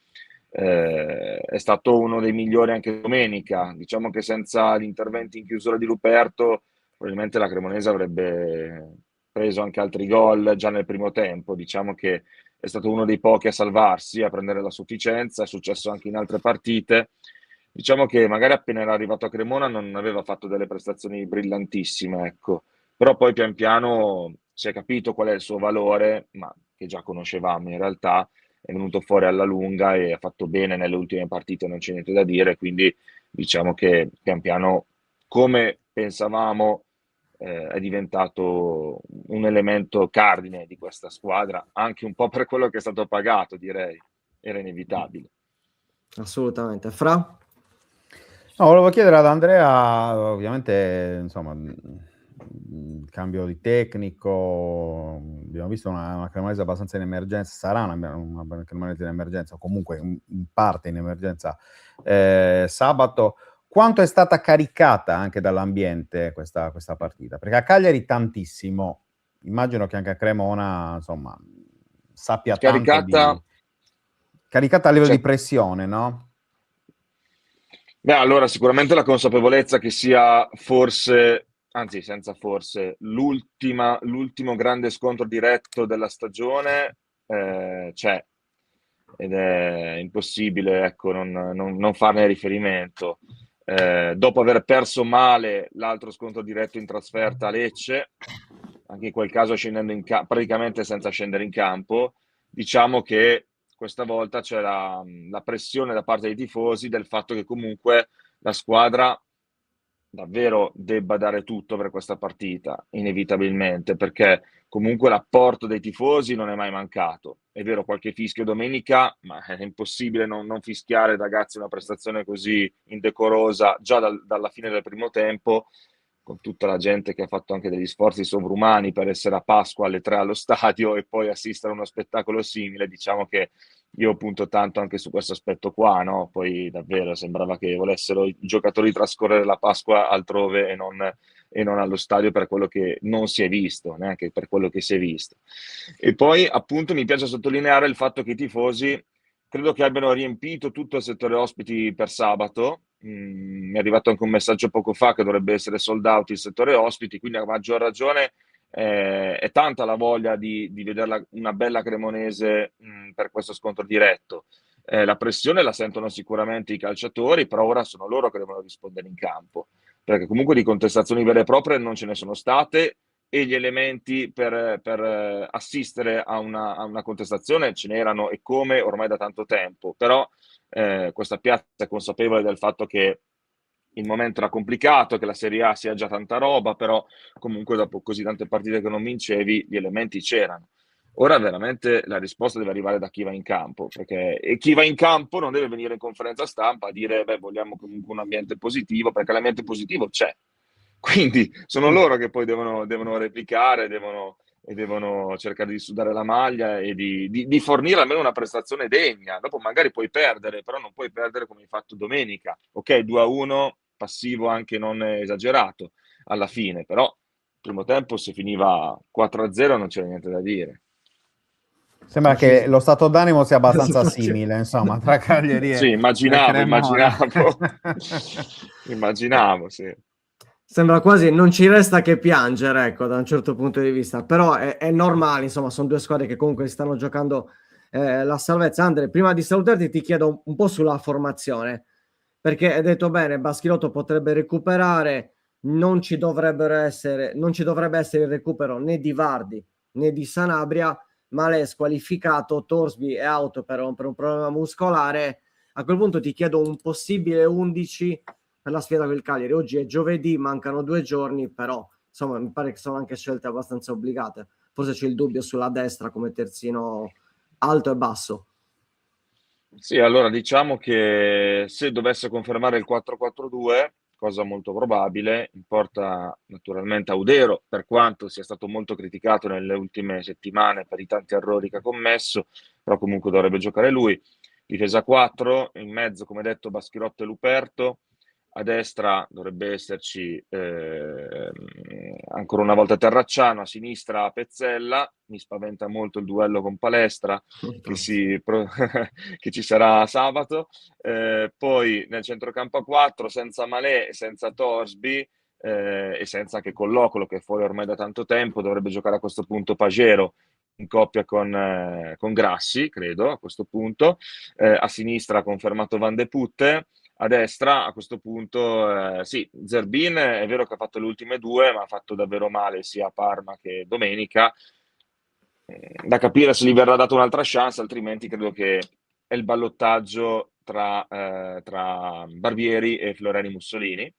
è stato uno dei migliori anche domenica. Diciamo che senza gli interventi in chiusura di Luperto, probabilmente la Cremonese avrebbe preso anche altri gol già nel primo tempo. Diciamo che è stato uno dei pochi a salvarsi, a prendere la sufficienza, è successo anche in altre partite. Diciamo che magari appena era arrivato a Cremona non aveva fatto delle prestazioni brillantissime, ecco. Però poi pian piano si è capito qual è il suo valore, ma che già conoscevamo in realtà, è venuto fuori alla lunga e ha fatto bene nelle ultime partite, non c'è niente da dire, quindi diciamo che pian piano, come pensavamo è diventato un elemento cardine di questa squadra, anche un po' per quello che è stato pagato, direi, era inevitabile. Assolutamente. Fra? No, volevo chiedere ad Andrea, ovviamente, insomma, il cambio di tecnico, abbiamo visto una Cremonese abbastanza in emergenza, sarà una Cremonese in emergenza, o comunque in parte in emergenza sabato. Quanto è stata caricata anche dall'ambiente questa partita? Perché a Cagliari tantissimo, immagino che anche a Cremona, insomma, sappia tanto di... Caricata a livello cioè, di pressione, no? Beh, allora sicuramente la consapevolezza che sia forse, anzi senza forse, l'ultimo grande scontro diretto della stagione c'è, ed è impossibile, ecco, non farne riferimento. Dopo aver perso male l'altro scontro diretto in trasferta a Lecce, anche in quel caso scendendo praticamente senza scendere in campo, diciamo che questa volta c'è la pressione da parte dei tifosi del fatto che comunque la squadra davvero debba dare tutto per questa partita, inevitabilmente, perché comunque l'apporto dei tifosi non è mai mancato. È vero, qualche fischio domenica, ma è impossibile non fischiare, ragazzi, una prestazione così indecorosa già dalla fine del primo tempo, con tutta la gente che ha fatto anche degli sforzi sovrumani per essere a Pasqua alle 3 allo stadio e poi assistere a uno spettacolo simile. Diciamo che io punto tanto anche su questo aspetto qua, no? Poi davvero sembrava che volessero i giocatori trascorrere la Pasqua altrove e non allo stadio, per quello che non si è visto, neanche per quello che si è visto. E poi appunto mi piace sottolineare il fatto che i tifosi credo che abbiano riempito tutto il settore ospiti per sabato. Mi è arrivato anche un messaggio poco fa che dovrebbe essere sold out il settore ospiti, quindi a maggior ragione è tanta la voglia di vederla una bella Cremonese per questo scontro diretto. La pressione la sentono sicuramente i calciatori, però ora sono loro che devono rispondere in campo, perché comunque di contestazioni vere e proprie non ce ne sono state, e gli elementi per assistere a una contestazione ce n'erano, e come, ormai da tanto tempo. Però questa piazza è consapevole del fatto che il momento era complicato, che la Serie A sia già tanta roba, però comunque dopo così tante partite che non vincevi, gli elementi c'erano. Ora veramente la risposta deve arrivare da chi va in campo, e chi va in campo non deve venire in conferenza stampa a dire beh, vogliamo comunque un ambiente positivo, perché l'ambiente positivo c'è. Quindi sono loro che poi devono replicare, devono cercare di sudare la maglia e di fornire almeno una prestazione degna. Dopo magari puoi perdere, però non puoi perdere come hai fatto domenica. Ok, 2-1, passivo anche non esagerato alla fine, però il primo tempo se finiva 4-0 non c'era niente da dire. Sembra che lo stato d'animo sia abbastanza simile, insomma, tra Cagliari Sì, e Cremona. immaginavo, sì. Sembra quasi non ci resta che piangere, ecco, da un certo punto di vista, però è normale, insomma, sono due squadre che comunque stanno giocando la salvezza. Andre, prima di salutarti ti chiedo un po' sulla formazione, perché hai detto bene, Baschilotto potrebbe recuperare, non ci dovrebbe essere il recupero né di Vardi né di Sanabria, ma l'è squalificato, Torsby è out per un problema muscolare. A quel punto ti chiedo un possibile 11 per la sfida con il Cagliari. Oggi è giovedì, mancano 2 giorni, però insomma mi pare che sono anche scelte abbastanza obbligate. Forse c'è il dubbio sulla destra come terzino alto e basso. Sì, allora diciamo che se dovesse confermare il 4-4-2, cosa molto probabile, in porta naturalmente Audero, per quanto sia stato molto criticato nelle ultime settimane per i tanti errori che ha commesso, però comunque dovrebbe giocare lui. Difesa 4, in mezzo come detto Baschirotto e Luperto, a destra dovrebbe esserci ancora una volta Terracciano, a sinistra Pezzella. Mi spaventa molto il duello con Palestra che ci sarà sabato. Poi nel centrocampo a 4, senza Malé, senza Torsby e senza anche Collocolo, che è fuori ormai da tanto tempo, dovrebbe giocare a questo punto Pagero in coppia con Grassi, credo, a questo punto. A sinistra ha confermato Van de Putte. A destra, a questo punto, sì, Zerbin è vero che ha fatto le ultime 2, ma ha fatto davvero male sia a Parma che domenica. Da capire se gli verrà data un'altra chance, altrimenti credo che è il ballottaggio tra Barbieri e Floriani Mussolini.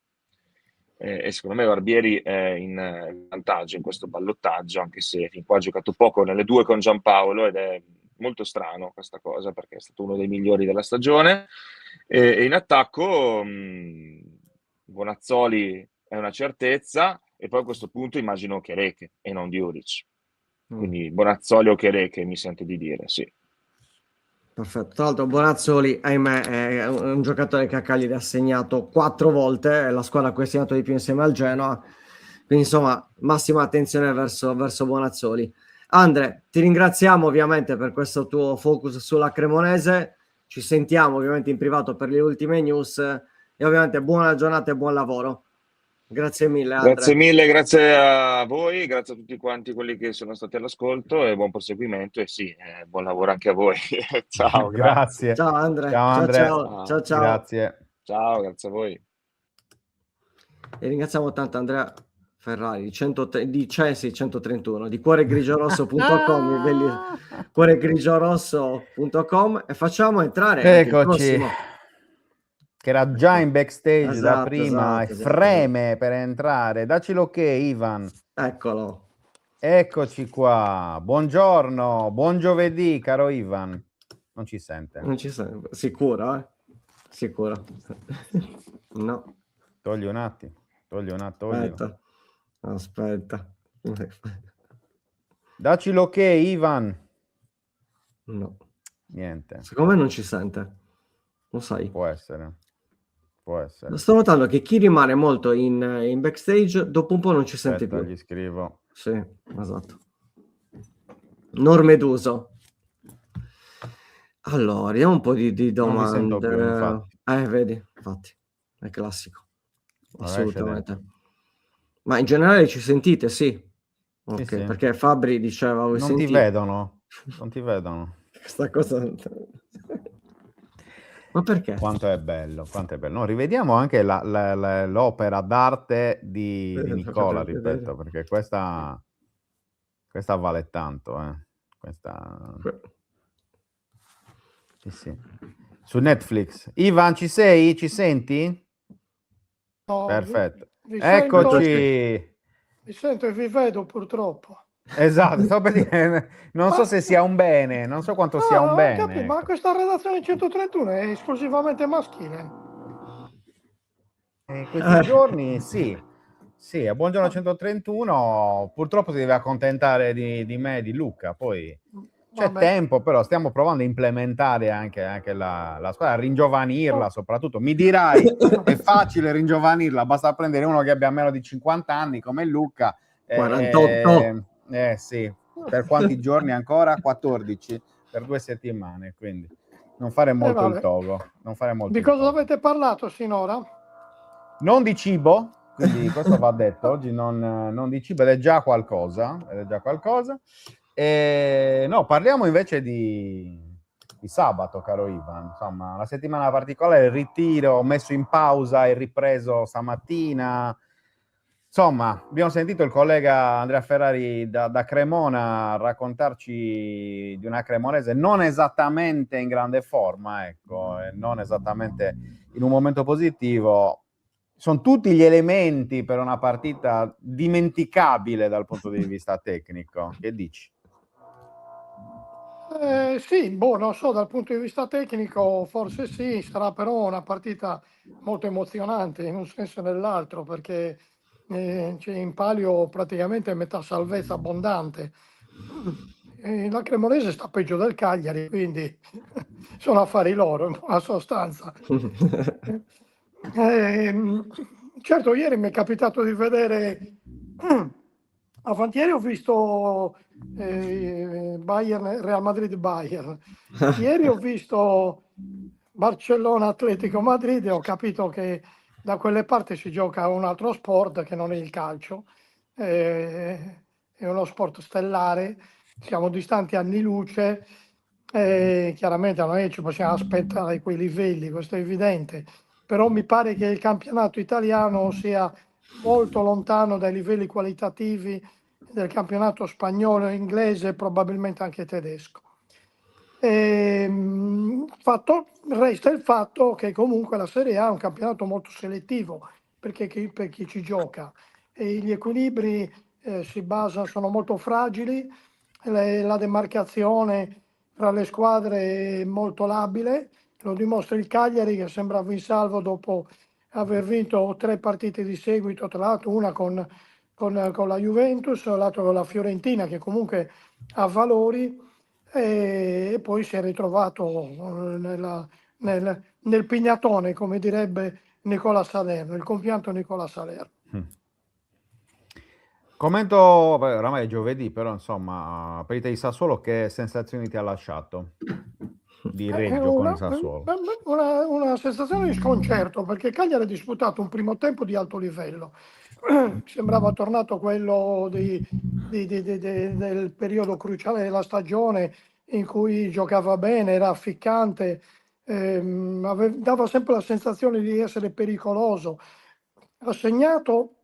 e secondo me Barbieri è in vantaggio in questo ballottaggio, anche se fin qua ha giocato poco nelle due con Giampaolo, ed è molto strano questa cosa perché è stato uno dei migliori della stagione. E in attacco Bonazzoli è una certezza, e poi a questo punto immagino Chereche e non Diuric. Quindi Bonazzoli o Chereche mi sento di dire, sì. Perfetto. Tra l'altro Bonazzoli, ahimè, è un giocatore che a Cagliari ha segnato 4 volte, è la squadra a cui ha segnato di più insieme al Genoa, quindi insomma massima attenzione verso Bonazzoli. Andre, ti ringraziamo ovviamente per questo tuo focus sulla Cremonese, ci sentiamo ovviamente in privato per le ultime news e ovviamente buona giornata e buon lavoro. Grazie mille Andre. Grazie mille, grazie a voi, grazie a tutti quanti quelli che sono stati all'ascolto e buon proseguimento e sì, buon lavoro anche a voi. Ciao, Grazie. Ciao Andre. Ciao Andre. Ciao. Grazie. Ciao, grazie a voi. E ringraziamo tanto Andrea Ferrari di Cesi 131 di cuoregrigiorosso.com cuoregrigiorosso.com e facciamo entrare anche il prossimo, che era già in backstage da prima esatto, e freme per entrare. Dacci l'ok, Ivan. Eccolo. Eccoci qua. Buongiorno, buon giovedì, caro Ivan. Non ci sente. Non ci sente. Sicuro? Sicuro. No. Togli un attimo. Aspetta. Dacci l'ok, Ivan. No. Niente. Secondo me non ci sente. Lo sai. Può essere. Sto notando che chi rimane molto in backstage dopo un po' non ci sente più. Gli scrivo. Sì, esatto. Norme d'uso. Allora, vediamo un po' di domande. Non mi sento più, infatti. Vedi, infatti, è classico. Assolutamente. Vabbè, ma in generale ci sentite? Sì. Ok, sì. perché Fabri diceva... Non ti vedono. Questa cosa... Ma perché? Quanto è bello. No, rivediamo anche l'opera d'arte di Nicola, ripeto, perché questa vale tanto. Questa... Sì. Su Netflix. Ivan, ci sei? Ci senti? No, Perfetto. Eccoci. Vi sento e vi vedo purtroppo. Esatto, sto per dire, non so se sia un bene, non so quanto sia un bene. Capito, ma questa redazione 131 è esclusivamente maschile. In questi giorni sì, a Buongiorno 131 purtroppo si deve accontentare di me, di Luca, poi c'è tempo, però stiamo provando a implementare anche la squadra, a ringiovanirla soprattutto. Mi dirai, è facile ringiovanirla, basta prendere uno che abbia meno di 50 anni come Luca. 48. Sì, per quanti giorni ancora? 14, per 2 settimane, quindi non fare molto il togo. Di cosa avete parlato sinora? Non di cibo, quindi questo va detto, oggi non di cibo, ed è già qualcosa. No, parliamo invece di sabato, caro Ivan. Insomma, una settimana particolare, il ritiro, ho messo in pausa e ripreso stamattina. Insomma, abbiamo sentito il collega Andrea Ferrari da Cremona raccontarci di una cremonese non esattamente in grande forma, ecco, e non esattamente in un momento positivo. Sono tutti gli elementi per una partita dimenticabile dal punto di vista tecnico. Che dici? Sì, non so, dal punto di vista tecnico forse sì, sarà però una partita molto emozionante in un senso e nell'altro, perché c'è in palio praticamente metà salvezza abbondante. La Cremonese sta peggio del Cagliari, quindi sono affari loro, in buona sostanza. Certo, ieri mi è capitato di vedere, avantieri ho visto Bayern, Real Madrid-Bayern, ieri ho visto Barcellona-Atletico Madrid e ho capito che da quelle parti si gioca un altro sport che non è il calcio, è uno sport stellare, siamo distanti anni luce, chiaramente non è che ci possiamo aspettare quei livelli, questo è evidente, però mi pare che il campionato italiano sia molto lontano dai livelli qualitativi del campionato spagnolo, inglese e probabilmente anche tedesco. Resta il fatto che comunque la Serie A è un campionato molto selettivo, per chi ci gioca. E gli equilibri sono molto fragili, la demarcazione tra le squadre è molto labile, lo dimostra il Cagliari che sembrava in salvo dopo aver vinto 3 partite di seguito, tra l'altro una con la Juventus, l'altra con la Fiorentina che comunque ha valori, e poi si è ritrovato nel pignatone, come direbbe Nicola Salerno, il compianto Nicola Salerno. Commento, oramai è giovedì, però insomma, per te di Sassuolo, che sensazioni ti ha lasciato di Reggio con il Sassuolo? Una sensazione di sconcerto, perché Cagliari ha disputato un primo tempo di alto livello. Sembrava tornato quello del periodo cruciale della stagione in cui giocava bene, era afficcante, dava sempre la sensazione di essere pericoloso. Ha segnato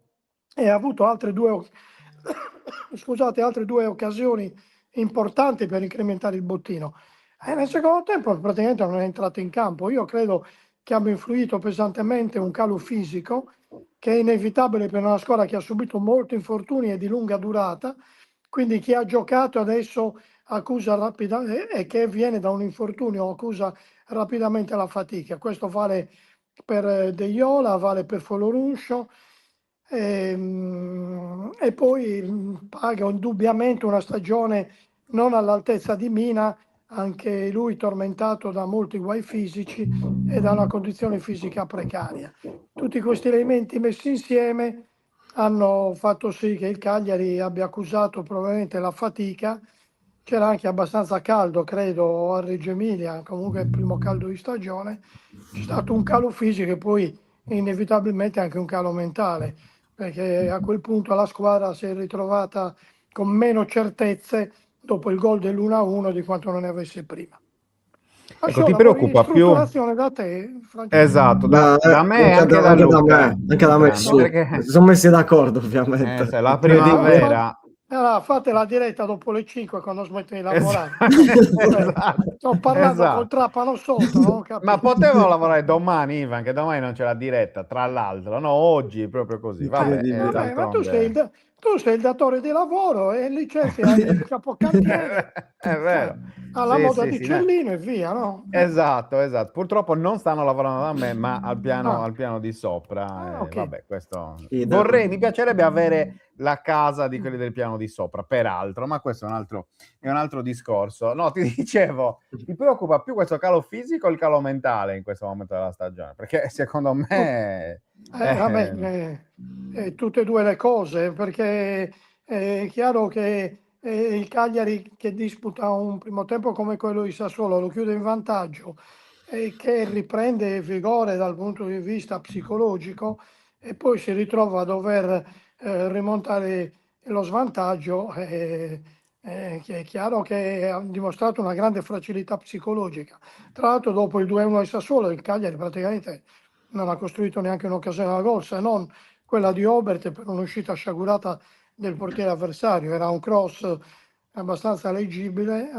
e ha avuto altre due occasioni importanti per incrementare il bottino. Nel secondo tempo praticamente non è entrato in campo. Io credo che abbia influito pesantemente un calo fisico che è inevitabile per una squadra che ha subito molti infortuni e di lunga durata, quindi chi ha giocato adesso accusa rapidamente e che viene da un infortunio accusa rapidamente la fatica. Questo vale per De Iola, vale per Foloruscio, e poi paga indubbiamente una stagione non all'altezza di Mina, anche lui tormentato da molti guai fisici e da una condizione fisica precaria. Tutti questi elementi messi insieme hanno fatto sì che il Cagliari abbia accusato probabilmente la fatica. C'era anche abbastanza caldo, credo, a Reggio Emilia, comunque il primo caldo di stagione. C'è stato un calo fisico e poi inevitabilmente anche un calo mentale, perché a quel punto la squadra si è ritrovata con meno certezze dopo il gol dell'1-1 di quanto non ne avesse prima. Ecco, ti preoccupa più? Strutturazione da te, Francesco? Esatto, da me e anche da Luca. Anche da me, sì. Perché Si sono messi d'accordo, ovviamente. sai, la primavera... Allora, fate la diretta dopo le 5 quando smetto di lavorare. Esatto. Sto parlando col trapano sotto, no? Ma potevo lavorare domani, Ivan, che domani non c'è la diretta, tra l'altro, no? Oggi proprio così. Vabbè, ma tu sei il datore di lavoro e licenzia il capocantiere. È vero. Alla moda di Cellino e via, no? Esatto. Purtroppo non stanno lavorando da me, ma al piano di sopra. Okay. Vabbè, questo... mi piacerebbe avere la casa di quelli del piano di sopra, peraltro, ma questo è un altro discorso. No, ti dicevo, ti preoccupa più questo calo fisico o il calo mentale in questo momento della stagione? Perché secondo me... tutte e due le cose, perché è chiaro che il Cagliari che disputa un primo tempo come quello di Sassuolo lo chiude in vantaggio e che riprende vigore dal punto di vista psicologico e poi si ritrova a dover rimontare lo svantaggio, che è chiaro che ha dimostrato una grande fragilità psicologica. Tra l'altro dopo il 2-1 di Sassuolo il Cagliari praticamente non ha costruito neanche un'occasione da gol, se non quella di Obert per un'uscita sciagurata del portiere avversario. Era un cross abbastanza leggibile,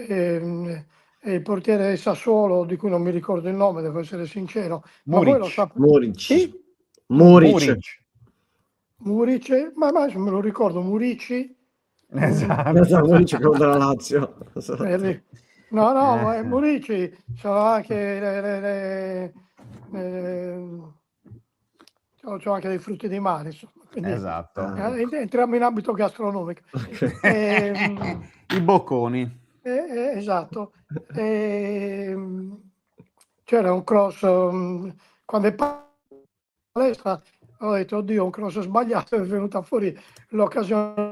e il portiere Sassuolo, di cui non mi ricordo il nome, devo essere sincero, ma voi lo sapete. Muric, ma me lo ricordo, Murici. Esatto, Murici contro la Lazio. No, Murici sono anche c'ho anche dei frutti di mare, insomma. Quindi, esatto. Entriamo in ambito gastronomico. I bocconi. Esatto. C'era un cross, quando è palestra ho detto oddio, un cross sbagliato, è venuta fuori l'occasione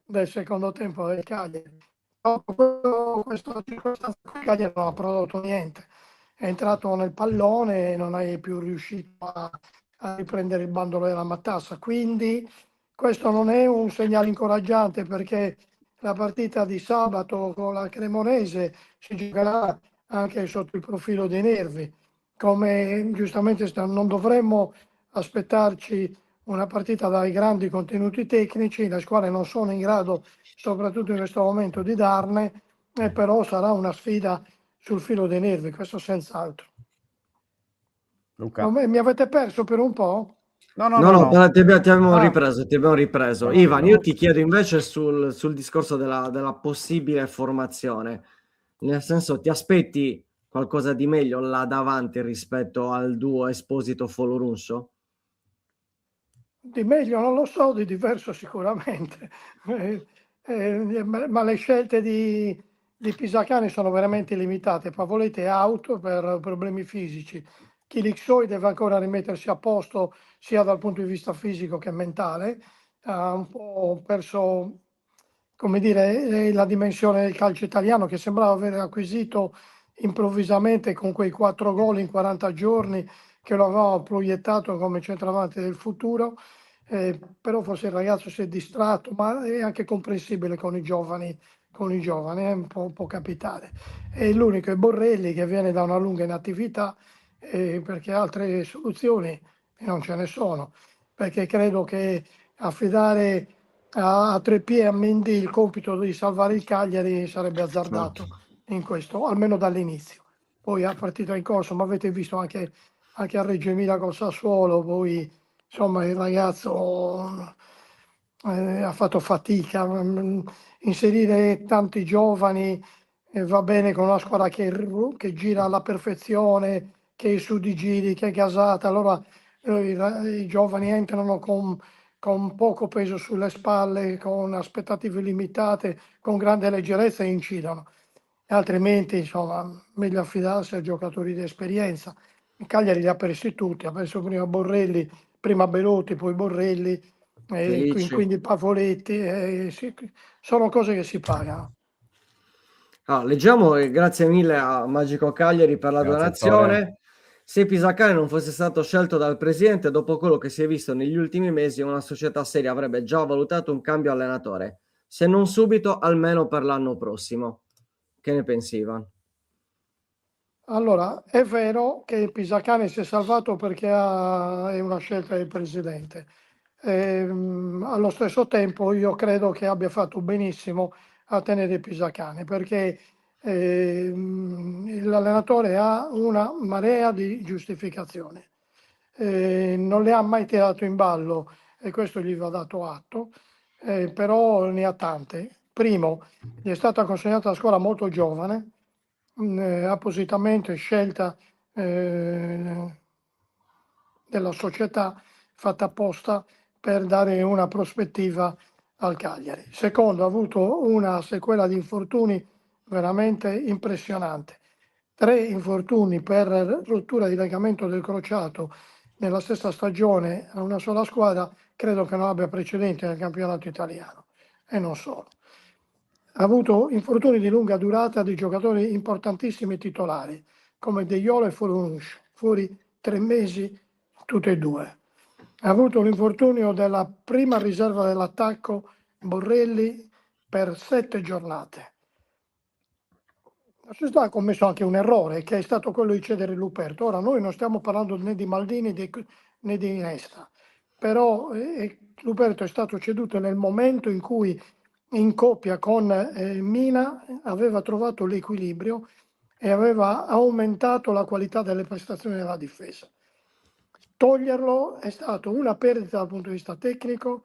del secondo tempo del Cagliari. Dopo questa circostanza il Cagliari non ha prodotto niente, è entrato nel pallone e non è più riuscito a riprendere il bandolo della matassa, quindi questo non è un segnale incoraggiante, perché la partita di sabato con la Cremonese si giocherà anche sotto il profilo dei nervi, come giustamente non dovremmo aspettarci una partita dai grandi contenuti tecnici, le squadre non sono in grado, soprattutto in questo momento, di darne, però sarà una sfida sul filo dei nervi, questo senz'altro. Luca. Mi avete perso per un po'? No, però ti abbiamo Ah, ripreso. Siamo Ivan, qui, io no? ti chiedo invece sul discorso della possibile formazione. Nel senso, ti aspetti qualcosa di meglio là davanti rispetto al duo Esposito-Folorusso? di meglio non lo so, di diverso sicuramente. Ma le scelte di Pisacane sono veramente limitate. Pavoletti è out per problemi fisici. Chilixoi deve ancora rimettersi a posto sia dal punto di vista fisico che mentale. Ha un po' perso, come dire, la dimensione del calcio italiano che sembrava aver acquisito improvvisamente con quei 4 gol in 40 giorni che lo avevamo proiettato come centravanti del futuro. Però forse il ragazzo si è distratto, ma è anche comprensibile con i giovani, può capitare. E l'unico è Borrelli che viene da una lunga inattività, perché altre soluzioni non ce ne sono, perché credo che affidare a Treppier e a Mendy il compito di salvare il Cagliari sarebbe azzardato in questo, almeno dall'inizio. Poi a partita in corso, ma avete visto anche a Reggio Emilia col Sassuolo, poi insomma il ragazzo ha fatto fatica. Inserire tanti giovani va bene con una squadra che gira alla perfezione, che è su di giri, che è gasata. Allora i giovani entrano con poco peso sulle spalle, con aspettative limitate, con grande leggerezza e incidono. Altrimenti, insomma, meglio affidarsi a giocatori di esperienza. Il Cagliari li ha persi tutti, ha perso prima Borrelli, prima Belotti, poi Borrelli, Felici. quindi Pavoletti, sono cose che si pagano. Leggiamo, grazie mille a Magico Cagliari per la Grazie, Ettore. donazione. Se Pisacane non fosse stato scelto dal presidente, dopo quello che si è visto negli ultimi mesi, una società seria avrebbe già valutato un cambio allenatore. Se non subito, almeno per l'anno prossimo. Che ne pensi, Ivan? Allora, è vero che Pisacane si è salvato perché è una scelta del presidente. Allo stesso tempo io credo che abbia fatto benissimo a tenere Pisacane perché l'allenatore ha una marea di giustificazioni. Non le ha mai tirato in ballo e questo gli va dato atto, però ne ha tante. Primo, gli è stata consegnata la scuola molto giovane, appositamente scelta della società, fatta apposta per dare una prospettiva al Cagliari. Secondo, ha avuto una sequela di infortuni veramente impressionante. 3 infortuni per rottura di legamento del crociato nella stessa stagione a una sola squadra, credo che non abbia precedenti nel campionato italiano, e non solo. Ha avuto infortuni di lunga durata di giocatori importantissimi titolari, come dello e Folorunscio, fuori 3 mesi tutti e due. Ha avuto un infortunio della prima riserva dell'attacco, Borrelli, per 7 giornate. La società ha commesso anche un errore, che è stato quello di cedere Luperto. Ora noi non stiamo parlando né di Maldini né di Iniesta, però Luperto è stato ceduto nel momento in cui in coppia con Mina aveva trovato l'equilibrio e aveva aumentato la qualità delle prestazioni della difesa. Toglierlo è stato una perdita dal punto di vista tecnico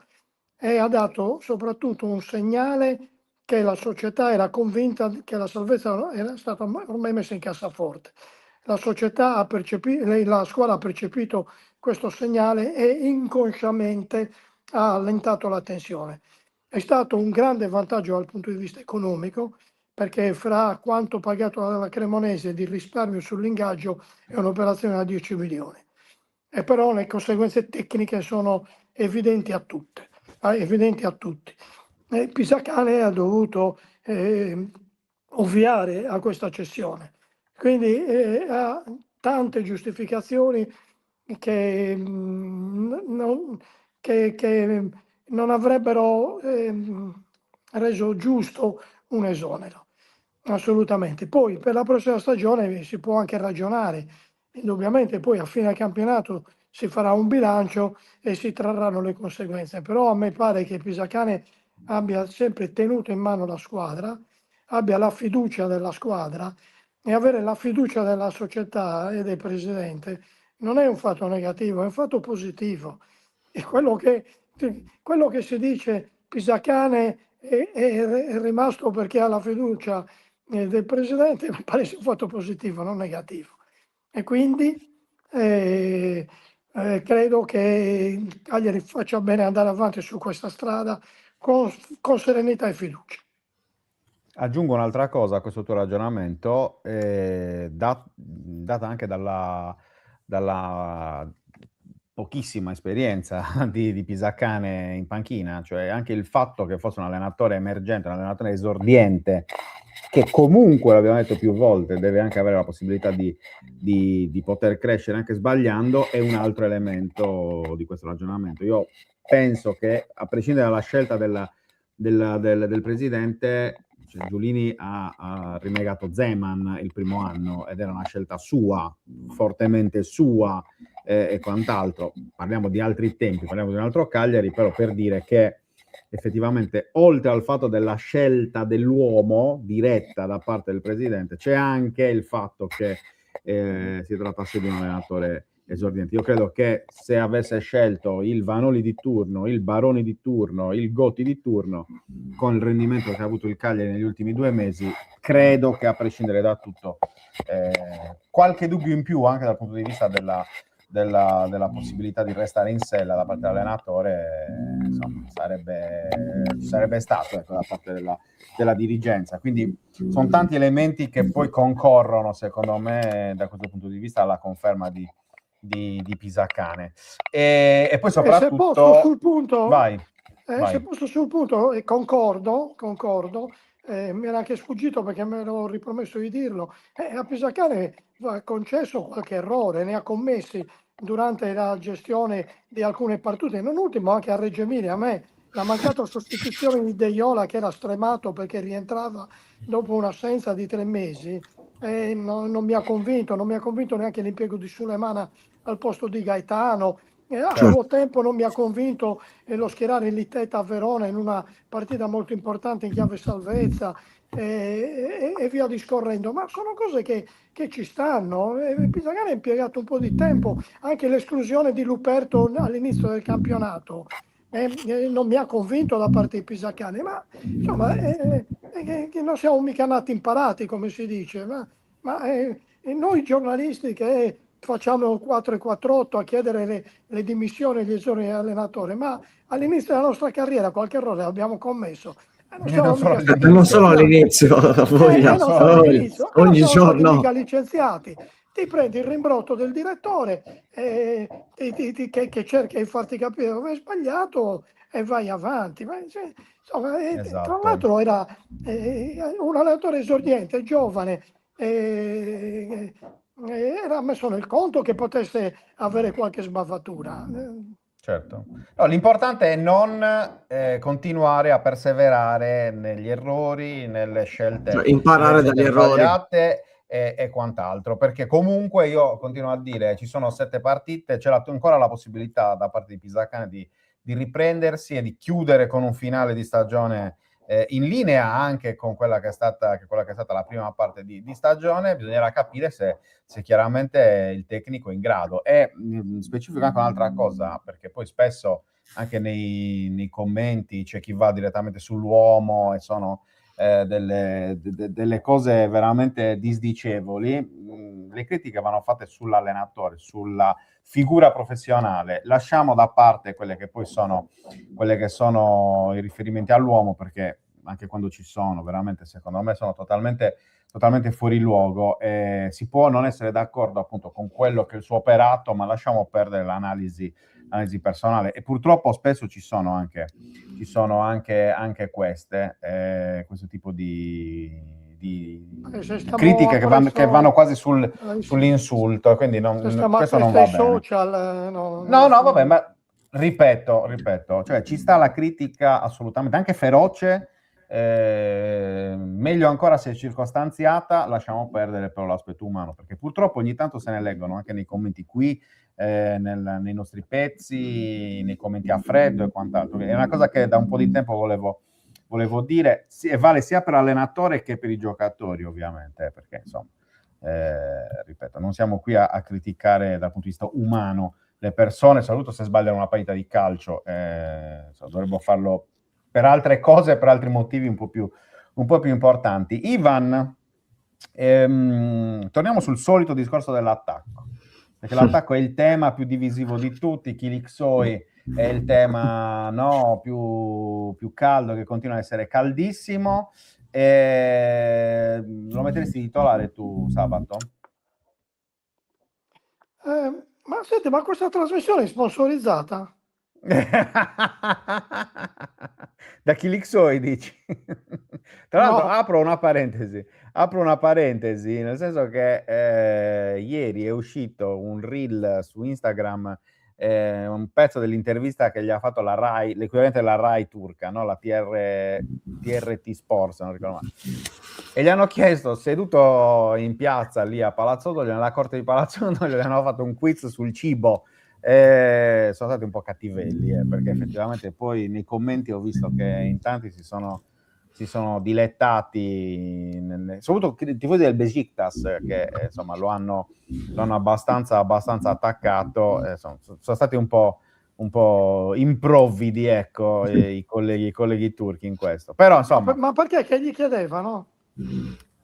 e ha dato soprattutto un segnale che la società era convinta che la salvezza era stata ormai messa in cassaforte. La società ha percepito, la squadra ha percepito questo segnale e inconsciamente ha allentato la tensione. È stato un grande vantaggio dal punto di vista economico, perché fra quanto pagato dalla Cremonese di risparmio sull'ingaggio è un'operazione da 10 milioni. E però le conseguenze tecniche sono evidenti a tutti. Pisacane ha dovuto ovviare a questa cessione, quindi ha tante giustificazioni che non avrebbero reso giusto un esonero, assolutamente. Poi per la prossima stagione si può anche ragionare, indubbiamente poi a fine campionato si farà un bilancio e si trarranno le conseguenze, però a me pare che Pisacane abbia sempre tenuto in mano la squadra, abbia la fiducia della squadra, e avere la fiducia della società e del presidente non è un fatto negativo, è un fatto positivo. E quello che si dice Pisacane è rimasto perché ha la fiducia del presidente, mi pare sia un fatto positivo, non negativo. E quindi credo che il Cagliari faccia bene andare avanti su questa strada con serenità e fiducia. Aggiungo un'altra cosa a questo tuo ragionamento, data anche dalla pochissima esperienza di Pisacane in panchina, cioè anche il fatto che fosse un allenatore emergente, un allenatore esordiente, che comunque, l'abbiamo detto più volte, deve anche avere la possibilità di poter crescere anche sbagliando, è un altro elemento di questo ragionamento. Io penso che, a prescindere dalla scelta del presidente, cioè Giulini ha rinnegato Zeman il primo anno ed era una scelta sua, fortemente sua, e quant'altro. Parliamo di altri tempi, parliamo di un altro Cagliari, però per dire che effettivamente, oltre al fatto della scelta dell'uomo diretta da parte del presidente, c'è anche il fatto che si trattasse di un allenatore esordiente. Io credo che se avesse scelto il Vanoli di turno, il Baroni di turno, il Gotti di turno, con il rendimento che ha avuto il Cagliari negli ultimi 2 mesi, credo che, a prescindere da tutto, qualche dubbio in più anche dal punto di vista della possibilità di restare in sella da parte dell'allenatore, insomma, sarebbe stato, ecco, da parte della dirigenza. Quindi sono tanti elementi che poi concorrono, secondo me, da questo punto di vista, alla conferma di Pisacane. E poi soprattutto... Se posso sul punto, vai. se posso sul punto, concordo, mi era anche sfuggito perché me l'ho ripromesso di dirlo. A Pisacane va concesso qualche errore, ne ha commessi durante la gestione di alcune partite, non ultimo anche a Reggio Emilia. A me la mancata sostituzione di De Iola, che era stremato perché rientrava dopo un'assenza di 3 mesi, non mi ha convinto neanche l'impiego di Sulemana al posto di Gaetano. A suo tempo non mi ha convinto lo schierare Liteta a Verona in una partita molto importante in chiave salvezza, e via discorrendo, ma sono cose che ci stanno. Pisacane ha impiegato un po' di tempo, anche l'esclusione di Luperto all'inizio del campionato non mi ha convinto da parte di Pisacane, ma insomma che non siamo mica nati imparati, come si dice, ma noi giornalisti che facciamo il 4-4-8 a chiedere le dimissioni e gli esoneri dell'allenatore, ma all'inizio della nostra carriera qualche errore l'abbiamo commesso. Non solo all'inizio, ogni giorno. Mica licenziati. Ti prendi il rimbrotto del direttore che cerca di farti capire dove hai sbagliato e vai avanti. Insomma, Esatto. Tra l'altro era un allenatore esordiente, giovane, era messo nel conto che potesse avere qualche sbavatura. Certo. No, l'importante è non continuare a perseverare negli errori, nelle scelte, imparare dagli errori sbagliate e quant'altro, perché comunque io continuo a dire, ci sono 7 partite, c'è ancora la possibilità da parte di Pisacane di riprendersi e di chiudere con un finale di stagione in linea anche con quella che è stata la prima parte di stagione. Bisognerà capire se chiaramente il tecnico è in grado. E specifico anche un'altra cosa, perché poi spesso anche nei commenti c'è chi va direttamente sull'uomo e sono delle cose veramente disdicevoli. Le critiche vanno fatte sull'allenatore, sulla figura professionale. Lasciamo da parte quelle che sono i riferimenti all'uomo, perché anche quando ci sono, veramente secondo me sono totalmente fuori luogo. Si può non essere d'accordo appunto con quello che è il suo operato, ma lasciamo perdere l'analisi personale, e purtroppo spesso ci sono anche questo tipo di critiche che vanno quasi sull'insulto, quindi questo non va bene. Social, no, vabbè, ma ripeto, cioè ci sta la critica assolutamente, anche feroce, meglio ancora se circostanziata. Lasciamo perdere però l'aspetto umano, perché purtroppo ogni tanto se ne leggono anche nei commenti qui, nei nostri pezzi, nei commenti a freddo e quant'altro. È una cosa che da un po' di tempo volevo dire, e vale sia per l'allenatore che per i giocatori, ovviamente, perché insomma Ripeto, non siamo qui a criticare dal punto di vista umano le persone, soprattutto se sbagliano una partita di calcio, dovrebbero farlo per altre cose, per altri motivi un po' più importanti. Ivan, torniamo sul solito discorso dell'attacco, perché l'attacco è il tema più divisivo di tutti. Kilixoi è il tema, no, più caldo, che continua a essere caldissimo. Lo metteresti titolare tu, Sabato? Ma senti, ma questa trasmissione è sponsorizzata? Da Kilixoi, dici? Tra l'altro No. apro una parentesi, nel senso che ieri è uscito un reel su Instagram, un pezzo dell'intervista che gli ha fatto la Rai, l'equivalente della Rai turca, no? La TRT Sports, non ricordo male. E gli hanno chiesto, seduto in piazza lì a Palazzo Doglio, nella corte di Palazzo Doglio, gli hanno fatto un quiz sul cibo. Sono stati un po' cattivelli, perché effettivamente poi nei commenti ho visto che in tanti si sono dilettati, soprattutto i tifosi del Besiktas, che insomma lo hanno abbastanza attaccato. Sono stati un po' improvvidi, ecco, i colleghi turchi in questo. Però insomma, Ma perché? Che gli chiedevano?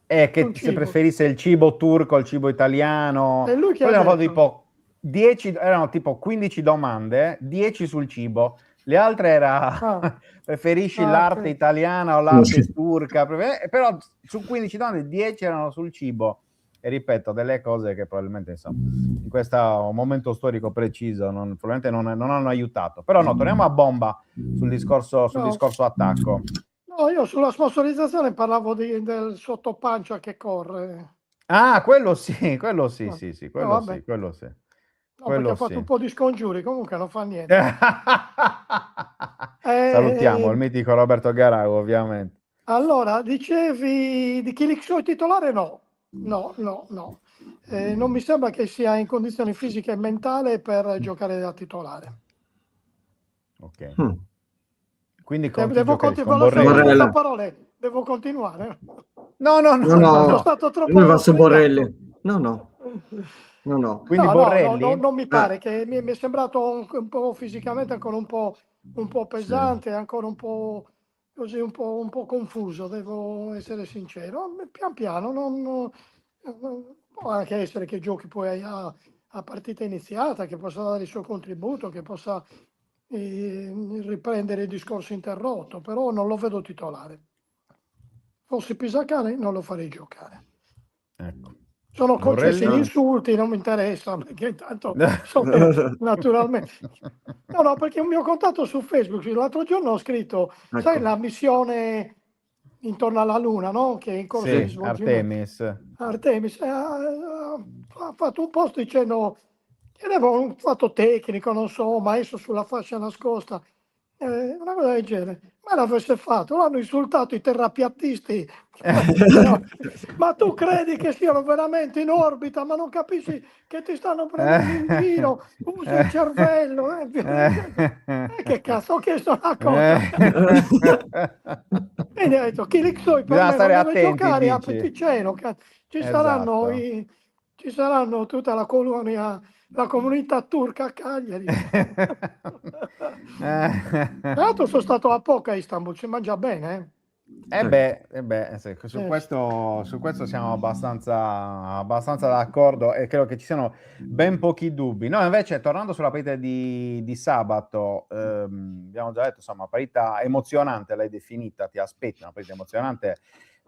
Che se preferisse il cibo turco al cibo italiano. E lui che poi ha hanno fatto detto? tipo 10, erano tipo 15 domande, 10 sul cibo. Le altre era preferisci l'arte italiana o l'arte turca? Però su 15 domande 10 erano sul cibo. E ripeto, delle cose che probabilmente, insomma, in questo momento storico preciso probabilmente non hanno aiutato. Però no, torniamo a bomba sul discorso attacco. No, io sulla sponsorizzazione parlavo del sottopancia che corre. Ah, quello sì, sì. Quello sì. No, perché ha fatto un po' di scongiuri, comunque non fa niente. Salutiamo il mitico Roberto Garago, ovviamente. Allora, dicevi di Kilixoi titolare? No. Non mi sembra che sia in condizioni fisiche e mentali per giocare da titolare. Ok. Quindi devo continuare? No. Sono stato troppo Borrelli. No. Quindi Borrelli? Non mi pare, che mi è sembrato un po' fisicamente ancora un po' pesante, ancora un po' così, un po' confuso, devo essere sincero. Pian piano, può anche essere che giochi poi a partita iniziata, che possa dare il suo contributo, che possa riprendere il discorso interrotto, però non lo vedo titolare. Fossi Pisacane non lo farei giocare. Ecco. Sono concessi gli insulti, non mi interessa, perché tanto naturalmente. No, perché un mio contatto su Facebook l'altro giorno ho scritto, sai, la missione intorno alla Luna, no? Che è in corso di svolgimento. Artemis ha fatto un post dicendo che aveva un fatto tecnico, non so, maestro sulla fascia nascosta, una cosa del genere. Ma l'avesse fatto, l'hanno insultato i terrapiattisti. Ma tu credi che siano veramente in orbita, ma non capisci che ti stanno prendendo in giro, usa il cervello. Che cazzo, ho chiesto una cosa. E mi ha detto Kilixoi per me non deve giocare, apriti cielo. Ci saranno tutta la comunità turca a Cagliari. Tra l'altro sono stato a poco a Istanbul, si mangia bene, Su questo siamo abbastanza d'accordo, e credo che ci siano ben pochi dubbi. No, invece, tornando sulla partita di sabato, abbiamo già detto, insomma, partita emozionante, l'hai definita, ti aspetti una partita emozionante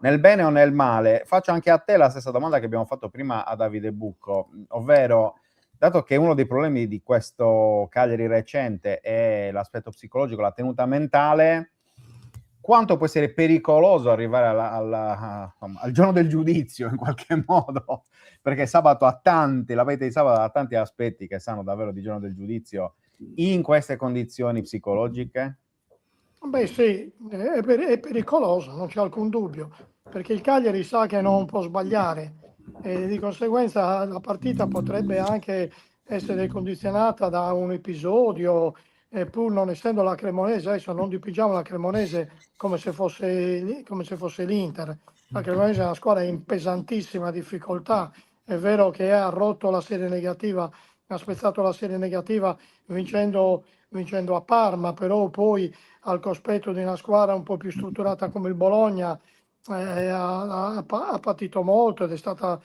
nel bene o nel male? Faccio anche a te la stessa domanda che abbiamo fatto prima a Davide Bucco, ovvero, dato che uno dei problemi di questo Cagliari recente è l'aspetto psicologico, la tenuta mentale, quanto può essere pericoloso arrivare al giorno del giudizio in qualche modo? Perché sabato la partita di sabato ha tanti aspetti che sanno davvero di giorno del giudizio in queste condizioni psicologiche? Beh sì, è pericoloso, non c'è alcun dubbio, perché il Cagliari sa che non può sbagliare e di conseguenza la partita potrebbe anche essere condizionata da un episodio pur non essendo la Cremonese, adesso non dipingiamo la Cremonese come se fosse l'Inter. La Cremonese è una squadra in pesantissima difficoltà. È vero che ha rotto la serie negativa, ha spezzato la serie negativa vincendo a Parma, però poi al cospetto di una squadra un po' più strutturata come il Bologna ha patito molto ed è stata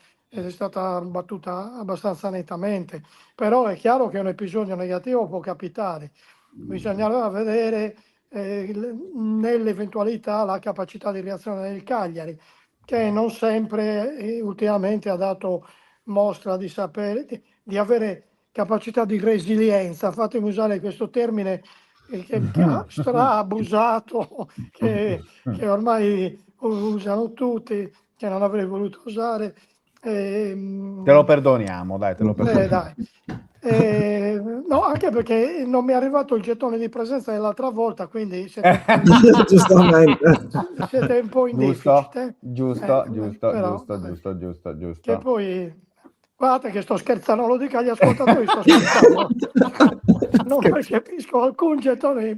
battuta abbastanza nettamente. Però è chiaro che un episodio negativo può capitare. Bisognerà vedere nell'eventualità la capacità di reazione del Cagliari, che non sempre ultimamente ha dato mostra di sapere, di avere capacità di resilienza. Fatemi usare questo termine che ha stra-abusato, che ormai usano tutti, che non avrei voluto usare. Te lo perdoniamo, dai, te lo perdoniamo. Dai. No, anche perché non mi è arrivato il gettone di presenza dell'altra volta, quindi siete un po' in deficit. Giusto. Che poi, guardate che sto scherzando, lo dico agli ascoltatori, sto scherzando. Non percepisco alcun gettone.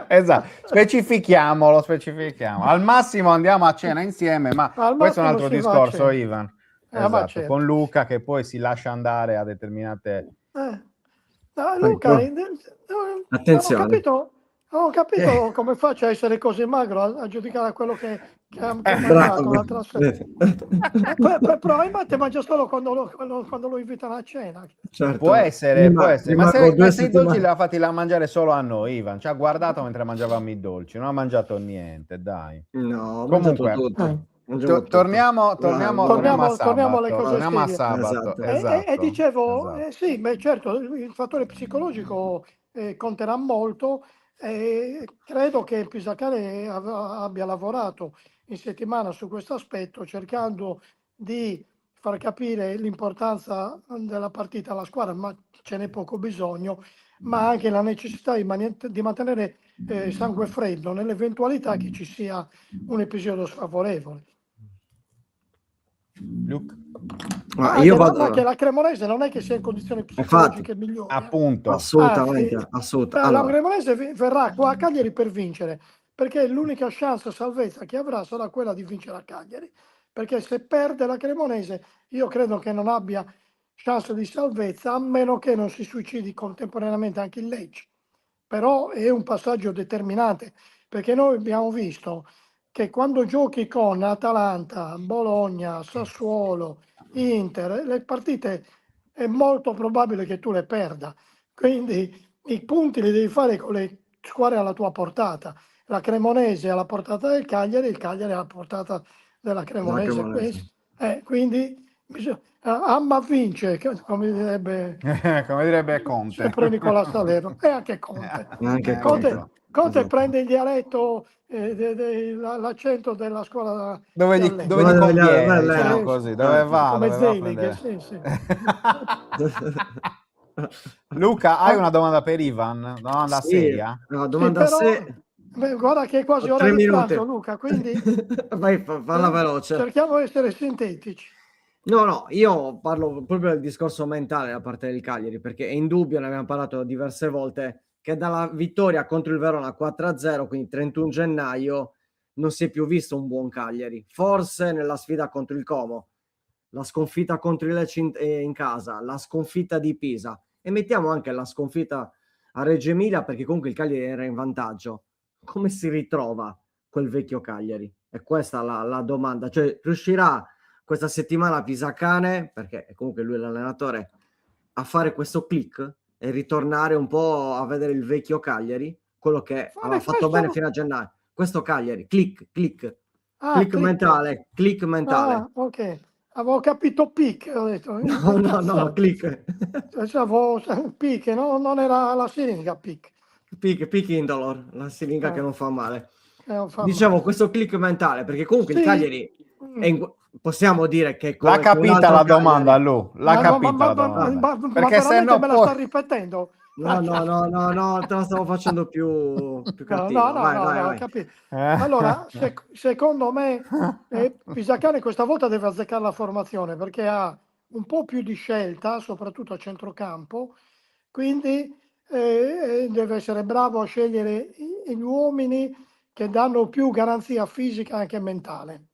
Esatto, specifichiamolo. Al massimo andiamo a cena insieme, ma questo è un altro discorso, Ivan. Esatto, certo. con Luca che poi si lascia andare a determinate... Luca, attenzione. non ho capito come faccio a essere così magro a giudicare quello che ha mangiato l'altra sera. Probabilmente mangia solo quando lo invitano a cena. Certo. Può essere, ma se i dolci li ha fatti da mangiare solo a noi, Ivan ci ha guardato mentre mangiavamo i dolci, non ha mangiato niente, dai. No, comunque torniamo a sabato. E dicevo, sì, beh, certo, il fattore psicologico conterà molto. Credo che Pisacane abbia lavorato in settimana su questo aspetto, cercando di far capire l'importanza della partita alla squadra, ma ce n'è poco bisogno, ma anche la necessità di mantenere sangue freddo nell'eventualità che ci sia un episodio sfavorevole. Luke? Ma che la Cremonese non è che sia in condizioni psicologiche migliori. Appunto. Assolutamente. La Cremonese verrà qua a Cagliari per vincere, perché l'unica chance salvezza che avrà sarà quella di vincere a Cagliari, perché se perde la Cremonese io credo che non abbia chance di salvezza, a meno che non si suicidi contemporaneamente anche il Lecce. Però è un passaggio determinante, perché noi abbiamo visto che quando giochi con Atalanta, Bologna, Sassuolo, Inter, le partite è molto probabile che tu le perda. Quindi i punti li devi fare con le squadre alla tua portata. La Cremonese è alla portata del Cagliari, il Cagliari è alla portata della Cremonese. Quindi Amma vince, come direbbe Conte. sempre Nicola Salero, e anche Conte. Conte prende il dialetto, l'accento della scuola dove gli conviene, diciamo così, dove va, come dove va a Zelig, sì. Luca, hai una domanda per Ivan? Domanda seria? Una domanda guarda che è quasi ora di pranzo, Luca, quindi vai, falla veloce. Cerchiamo di essere sintetici. No, io parlo proprio del discorso mentale da parte del Cagliari, perché è indubbio, ne abbiamo parlato diverse volte, che dalla vittoria contro il Verona 4-0, quindi 31 gennaio, non si è più visto un buon Cagliari. Forse nella sfida contro il Como, la sconfitta contro il Lecce in casa, la sconfitta di Pisa, e mettiamo anche la sconfitta a Reggio Emilia, perché comunque il Cagliari era in vantaggio. Come si ritrova quel vecchio Cagliari? E questa è la domanda. Cioè, riuscirà questa settimana Pisacane, perché comunque lui è l'allenatore, a fare questo click e ritornare un po' a vedere il vecchio Cagliari, quello che aveva fatto bene fino a gennaio. Questo Cagliari, click mentale. Ok, avevo capito pick, ho detto. No, click. Pick, no? Non era la siringa, pick Indolor, la siringa che non fa male. Dicevo, questo click mentale, perché comunque il Cagliari possiamo dire che l'ha capita la domanda, Lu, l'ha capita la domanda, perché se no me la sta ripetendo. No, te la stavo facendo più cattiva. No, capito. Allora, secondo me Pisacane questa volta deve azzeccare la formazione, perché ha un po' più di scelta, soprattutto a centrocampo, quindi e deve essere bravo a scegliere gli uomini che danno più garanzia fisica e anche mentale,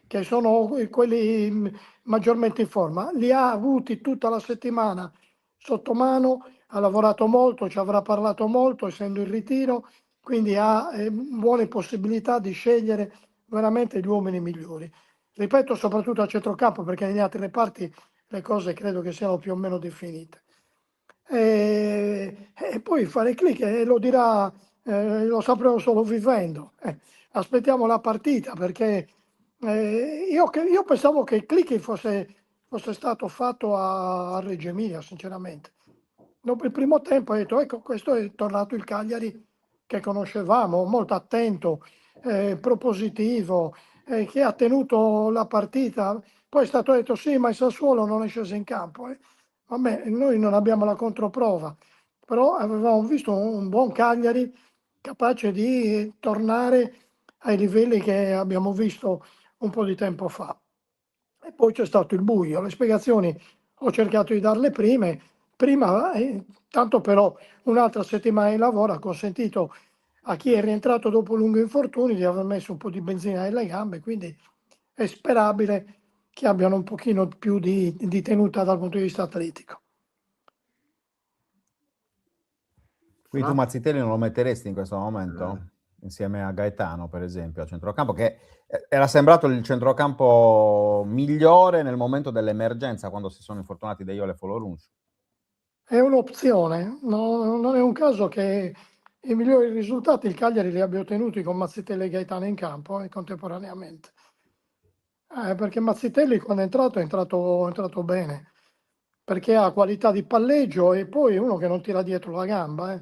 che sono quelli maggiormente in forma. Li ha avuti tutta la settimana sotto mano, ha lavorato molto, ci avrà parlato molto, essendo in ritiro, quindi ha buone possibilità di scegliere veramente gli uomini migliori. Ripeto, soprattutto a centrocampo, perché negli altri reparti le cose credo che siano più o meno definite. E poi fare click lo dirà, lo sapremo solo vivendo. Aspettiamo la partita, perché io pensavo che il click fosse stato fatto a Reggio Emilia, sinceramente. Dopo il primo tempo ho detto, ecco, questo è tornato il Cagliari che conoscevamo, molto attento, propositivo, che ha tenuto la partita. Poi è stato detto, sì, ma il Sassuolo non è sceso in campo. Vabbè, noi non abbiamo la controprova, però avevamo visto un buon Cagliari capace di tornare ai livelli che abbiamo visto un po' di tempo fa. E poi c'è stato il buio. Le spiegazioni ho cercato di darle prima, tanto però un'altra settimana di lavoro ha consentito a chi è rientrato dopo lungo infortuni di aver messo un po' di benzina nelle gambe, quindi è sperabile che abbiano un pochino più di tenuta dal punto di vista atletico. Quindi tu Mazzitelli non lo metteresti in questo momento? Insieme a Gaetano, per esempio, a centrocampo, che era sembrato il centrocampo migliore nel momento dell'emergenza, quando si sono infortunati De Jong e Folorunsch. È un'opzione, non è un caso che i migliori risultati il Cagliari li abbia ottenuti con Mazzitelli e Gaetano in campo contemporaneamente. Perché Mazzitelli quando è entrato bene, perché ha qualità di palleggio e poi è uno che non tira dietro la gamba,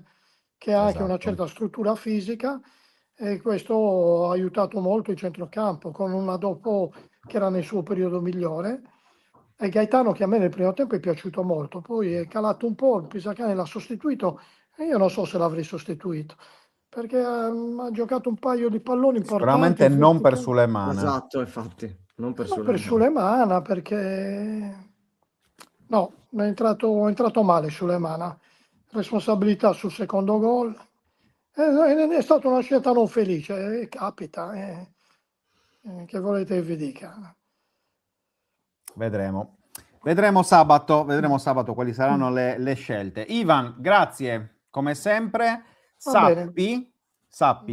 che ha anche una certa struttura fisica, e questo ha aiutato molto il centrocampo con una dopo che era nel suo periodo migliore. E Gaetano, che a me nel primo tempo è piaciuto molto, poi è calato un po', il Pisacane l'ha sostituito e io non so se l'avrei sostituito, perché ha giocato un paio di palloni importanti. Sicuramente non per Sulemana. Esatto, infatti, non per Non Sulemana, perché no, è entrato male Sulemana, responsabilità sul secondo gol. È stata una scelta non felice, capita, che volete che vi dica. Vedremo sabato quali saranno le scelte. Ivan, grazie come sempre. Sappi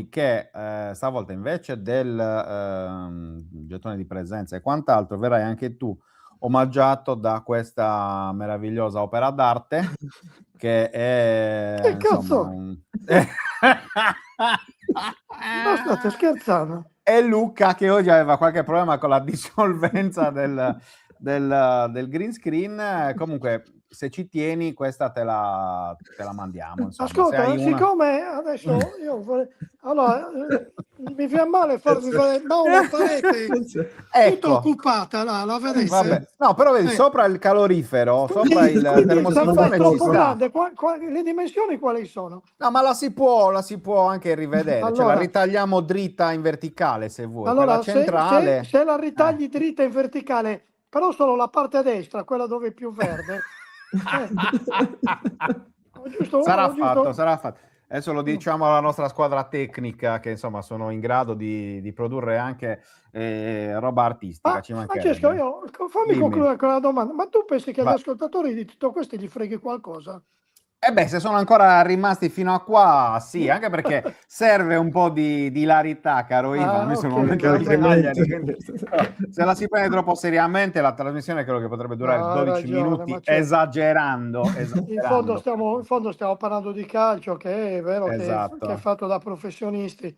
che stavolta invece del gettone di presenza e quant'altro verrai anche tu omaggiato da questa meravigliosa opera d'arte che è Che cazzo? Ma state scherzando? E Luca, che oggi aveva qualche problema con la dissolvenza del green screen. Comunque, se ci tieni, questa te la mandiamo. Insomma. Ascolta, siccome adesso io vorrei... Allora, mi fa male farvi vedere una parete tutta occupata, la vedete? Vabbè. No, però vedi, sopra il calorifero, sopra il termosifone ci sta. Le dimensioni quali sono? No, ma la si può anche rivedere. Allora, cioè, la ritagliamo dritta in verticale, se vuoi. Allora, quella centrale... se la ritagli dritta in verticale, però solo la parte destra, quella dove è più verde. Sarà fatto. Adesso lo diciamo alla nostra squadra tecnica, che insomma sono in grado di produrre anche roba artistica. Francesco, fammi concludere con la domanda. Ma tu pensi che agli ascoltatori di tutto questo gli freghi qualcosa? Se sono ancora rimasti fino a qua, sì, anche perché serve un po' di ilarità, caro Ivan. Se la si prende troppo seriamente, la trasmissione credo che potrebbe durare 12 minuti, esagerando. In fondo stiamo parlando di calcio, che è vero che è fatto da professionisti,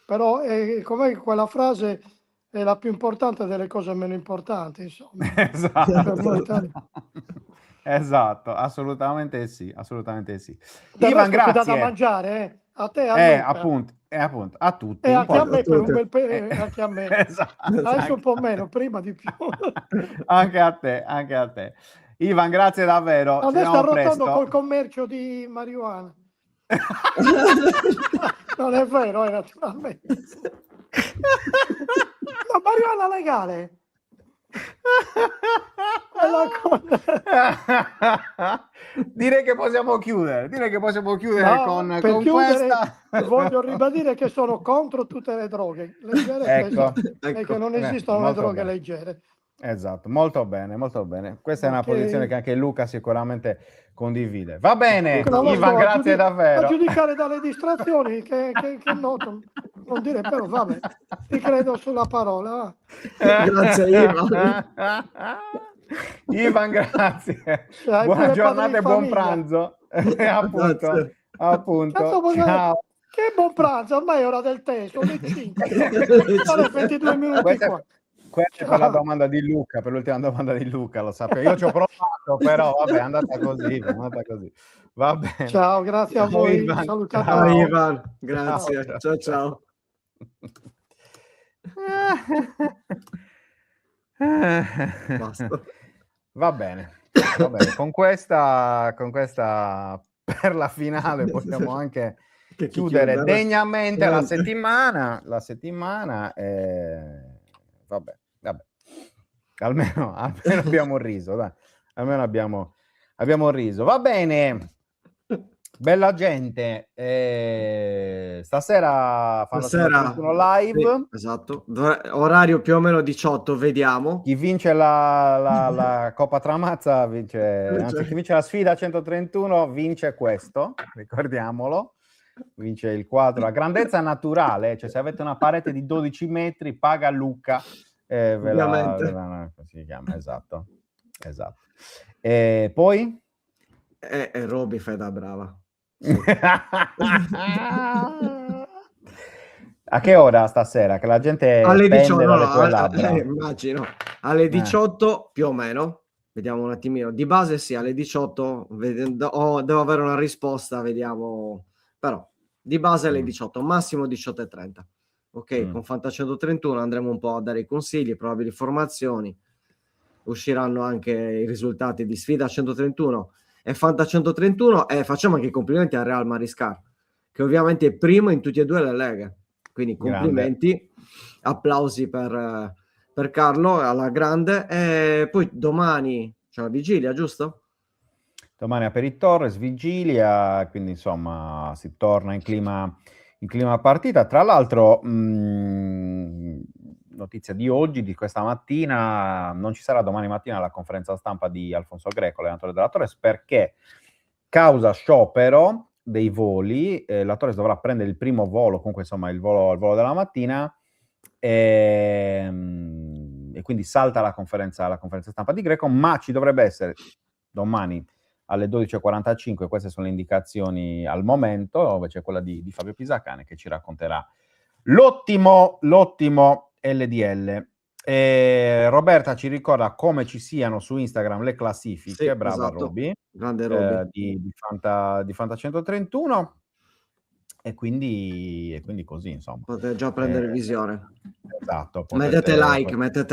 però com'è quella frase è la più importante delle cose meno importanti, insomma. Esatto, assolutamente sì. Ivan, grazie. Da mangiare, a te, a appunto, a tutti. E anche a me per un bel anche a me. Adesso un po' meno, prima di più. anche a te. Ivan, grazie davvero. Adesso sta arrotando col commercio di marijuana. Non è vero, naturalmente. Ma marijuana legale. Direi che possiamo chiudere No, con per chiudere, questa. voglio ribadire che sono contro tutte le droghe leggere Ecco. e che non esistono le molto droghe bene. leggere. Esatto, molto bene, molto bene. Questa è una Ok. posizione che anche Luca sicuramente condivide. Va bene, Non lo Ivan, so, grazie a davvero. giudicare dalle distrazioni che noto, non dire, però vabbè, ti credo sulla parola. Grazie Ivan. Ivan, grazie. Hai Buona pure giornata padre e di buon famiglia. pranzo. Grazie. Appunto. Ciao. Che buon pranzo, ormai è ora del tè, sono le 5. Sono 22 minuti Questa qua. è per la domanda di Luca, per l'ultima domanda di Luca, lo sapevo. Io ci ho provato, però vabbè, è andata così, Va bene. Ciao, grazie a voi. Ivan, Salutate. Ciao ciao. Ivan, grazie. Ciao. Basta. Va bene. Con questa per la finale possiamo anche chiudere degnamente la settimana. Vabbè. Almeno abbiamo riso, dai. Almeno abbiamo riso. Va bene. Bella gente, stasera fanno 131 live. Sì, esatto, orario più o meno 18, vediamo. Chi vince la Coppa Tramazza anzi chi vince la sfida 131 vince questo, ricordiamolo, vince il quadro a grandezza naturale, cioè se avete una parete di 12 metri paga Luca, così si chiama, esatto. E poi? Roby fai da brava. A che ora stasera? Che la gente alle 18, dalle tue labbra. immagino alle 18 più o meno, vediamo un attimino, di base sì, alle 18 devo avere una risposta, vediamo, però di base alle 18, massimo 18:30. Ok, con Fanta 131 andremo un po' a dare i consigli, probabili formazioni, usciranno anche i risultati di sfida 131 e Fanta 131, e facciamo anche i complimenti al Real Mariscal, che ovviamente è primo in tutti e due le leghe, quindi complimenti. Grande. Applausi per Carlo alla grande. E poi domani c'è la vigilia, giusto? Domani a Torres, vigilia, quindi insomma si torna in clima partita. Tra l'altro notizia di oggi, di questa mattina, non ci sarà domani mattina la conferenza stampa di Alfonso Greco, allenatore della Torres, perché causa sciopero dei voli, la Torres dovrà prendere il primo volo, comunque insomma il volo della mattina, e quindi salta la conferenza stampa di Greco, ma ci dovrebbe essere domani alle 12:45, queste sono le indicazioni al momento, dove c'è quella di Fabio Pisacane che ci racconterà l'ottimo LDL. Roberta ci ricorda come ci siano su Instagram le classifiche, sì, brava, esatto. Roby, grande Roby, di Fanta 131, e quindi così insomma potete già prendere visione, esatto, mettete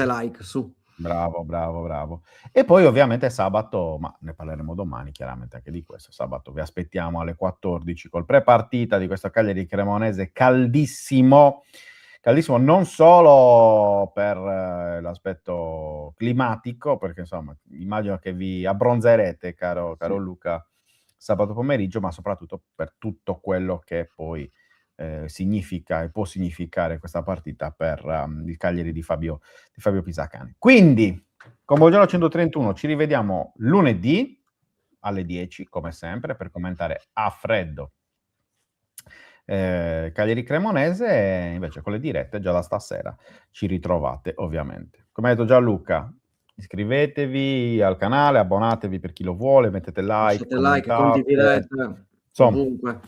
like su. Bravo. E poi ovviamente sabato, ma ne parleremo domani chiaramente anche di questo, sabato vi aspettiamo alle 14 col pre-partita di questo Cagliari Cremonese caldissimo, non solo per l'aspetto climatico, perché insomma immagino che vi abbronzerete, caro Luca, sabato pomeriggio, ma soprattutto per tutto quello che poi significa e può significare questa partita per il Cagliari di Fabio Pisacane. Quindi, con Buongiorno 131 ci rivediamo lunedì alle 10, come sempre, per commentare a freddo Cagliari Cremonese, e invece con le dirette già da stasera ci ritrovate ovviamente. Come ha detto Gianluca, iscrivetevi al canale, abbonatevi per chi lo vuole, mettete like, condividete, insomma, ovunque.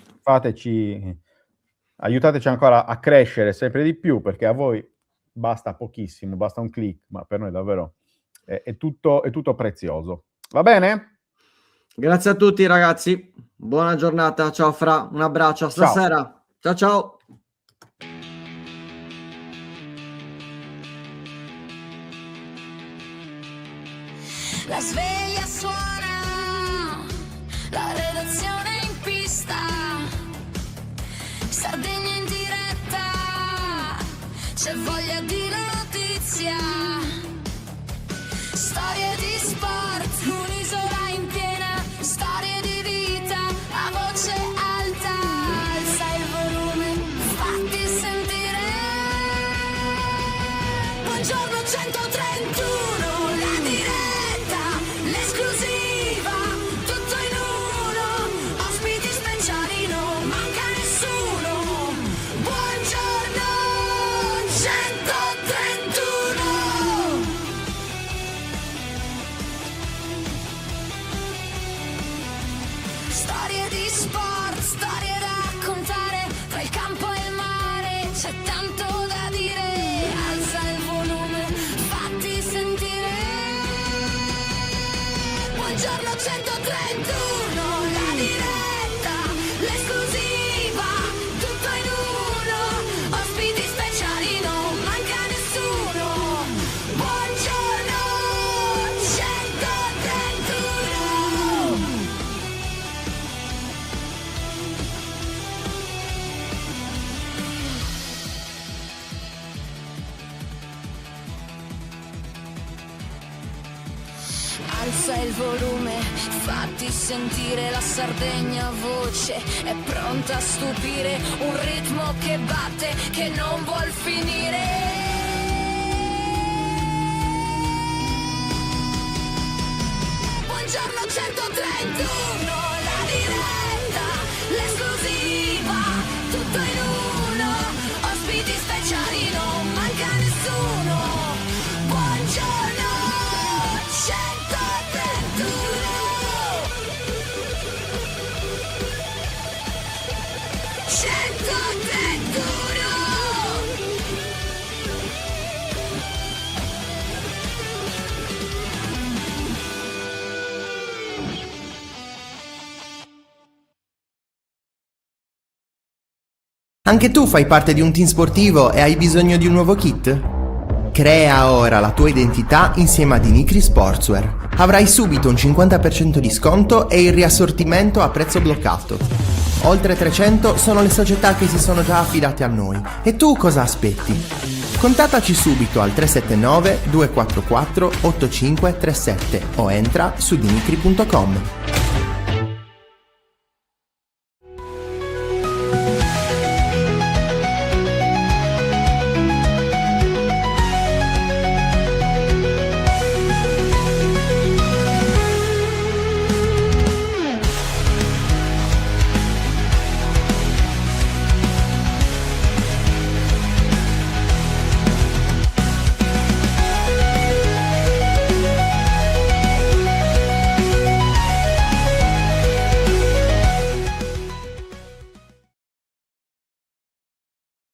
Aiutateci ancora a crescere sempre di più, perché a voi basta pochissimo, basta un click, ma per noi davvero è tutto prezioso. Va bene? Grazie a tutti ragazzi, buona giornata, ciao Fra, un abbraccio, a stasera, ciao. La sveglia suona, la redazione in pista, Sardegna in diretta, c'è voglia di notizia, sport, un'isola in piena, storie di vita, a voce alta, alza il volume, fatti sentire. Buongiorno 131, la diretta, l'esclusiva, tutto in uno, ospiti speciali, non manca nessuno. Buongiorno 131. Storie di sport, storie da raccontare, tra il campo e il mare c'è tanto da dire. Alza il volume, fatti sentire. Buongiorno 131, la diretta, l'esclusiva, tutto in uno, ospiti speciali, non manca nessuno. Buongiorno 131. Alza il volume, fatti sentire, la Sardegna voce è pronta a stupire, un ritmo che batte, che non vuol finire. Buongiorno 131, la diretta, l'esclusiva, tutto in uno, ospiti speciali, non manca nessuno. Buongiorno 131. 131. Anche tu fai parte di un team sportivo e hai bisogno di un nuovo kit? Crea ora la tua identità insieme ad Inicri Sportswear. Avrai subito un 50% di sconto e il riassortimento a prezzo bloccato. Oltre 300 sono le società che si sono già affidate a noi. E tu cosa aspetti? Contattaci subito al 379 244 8537 o entra su dinicri.com.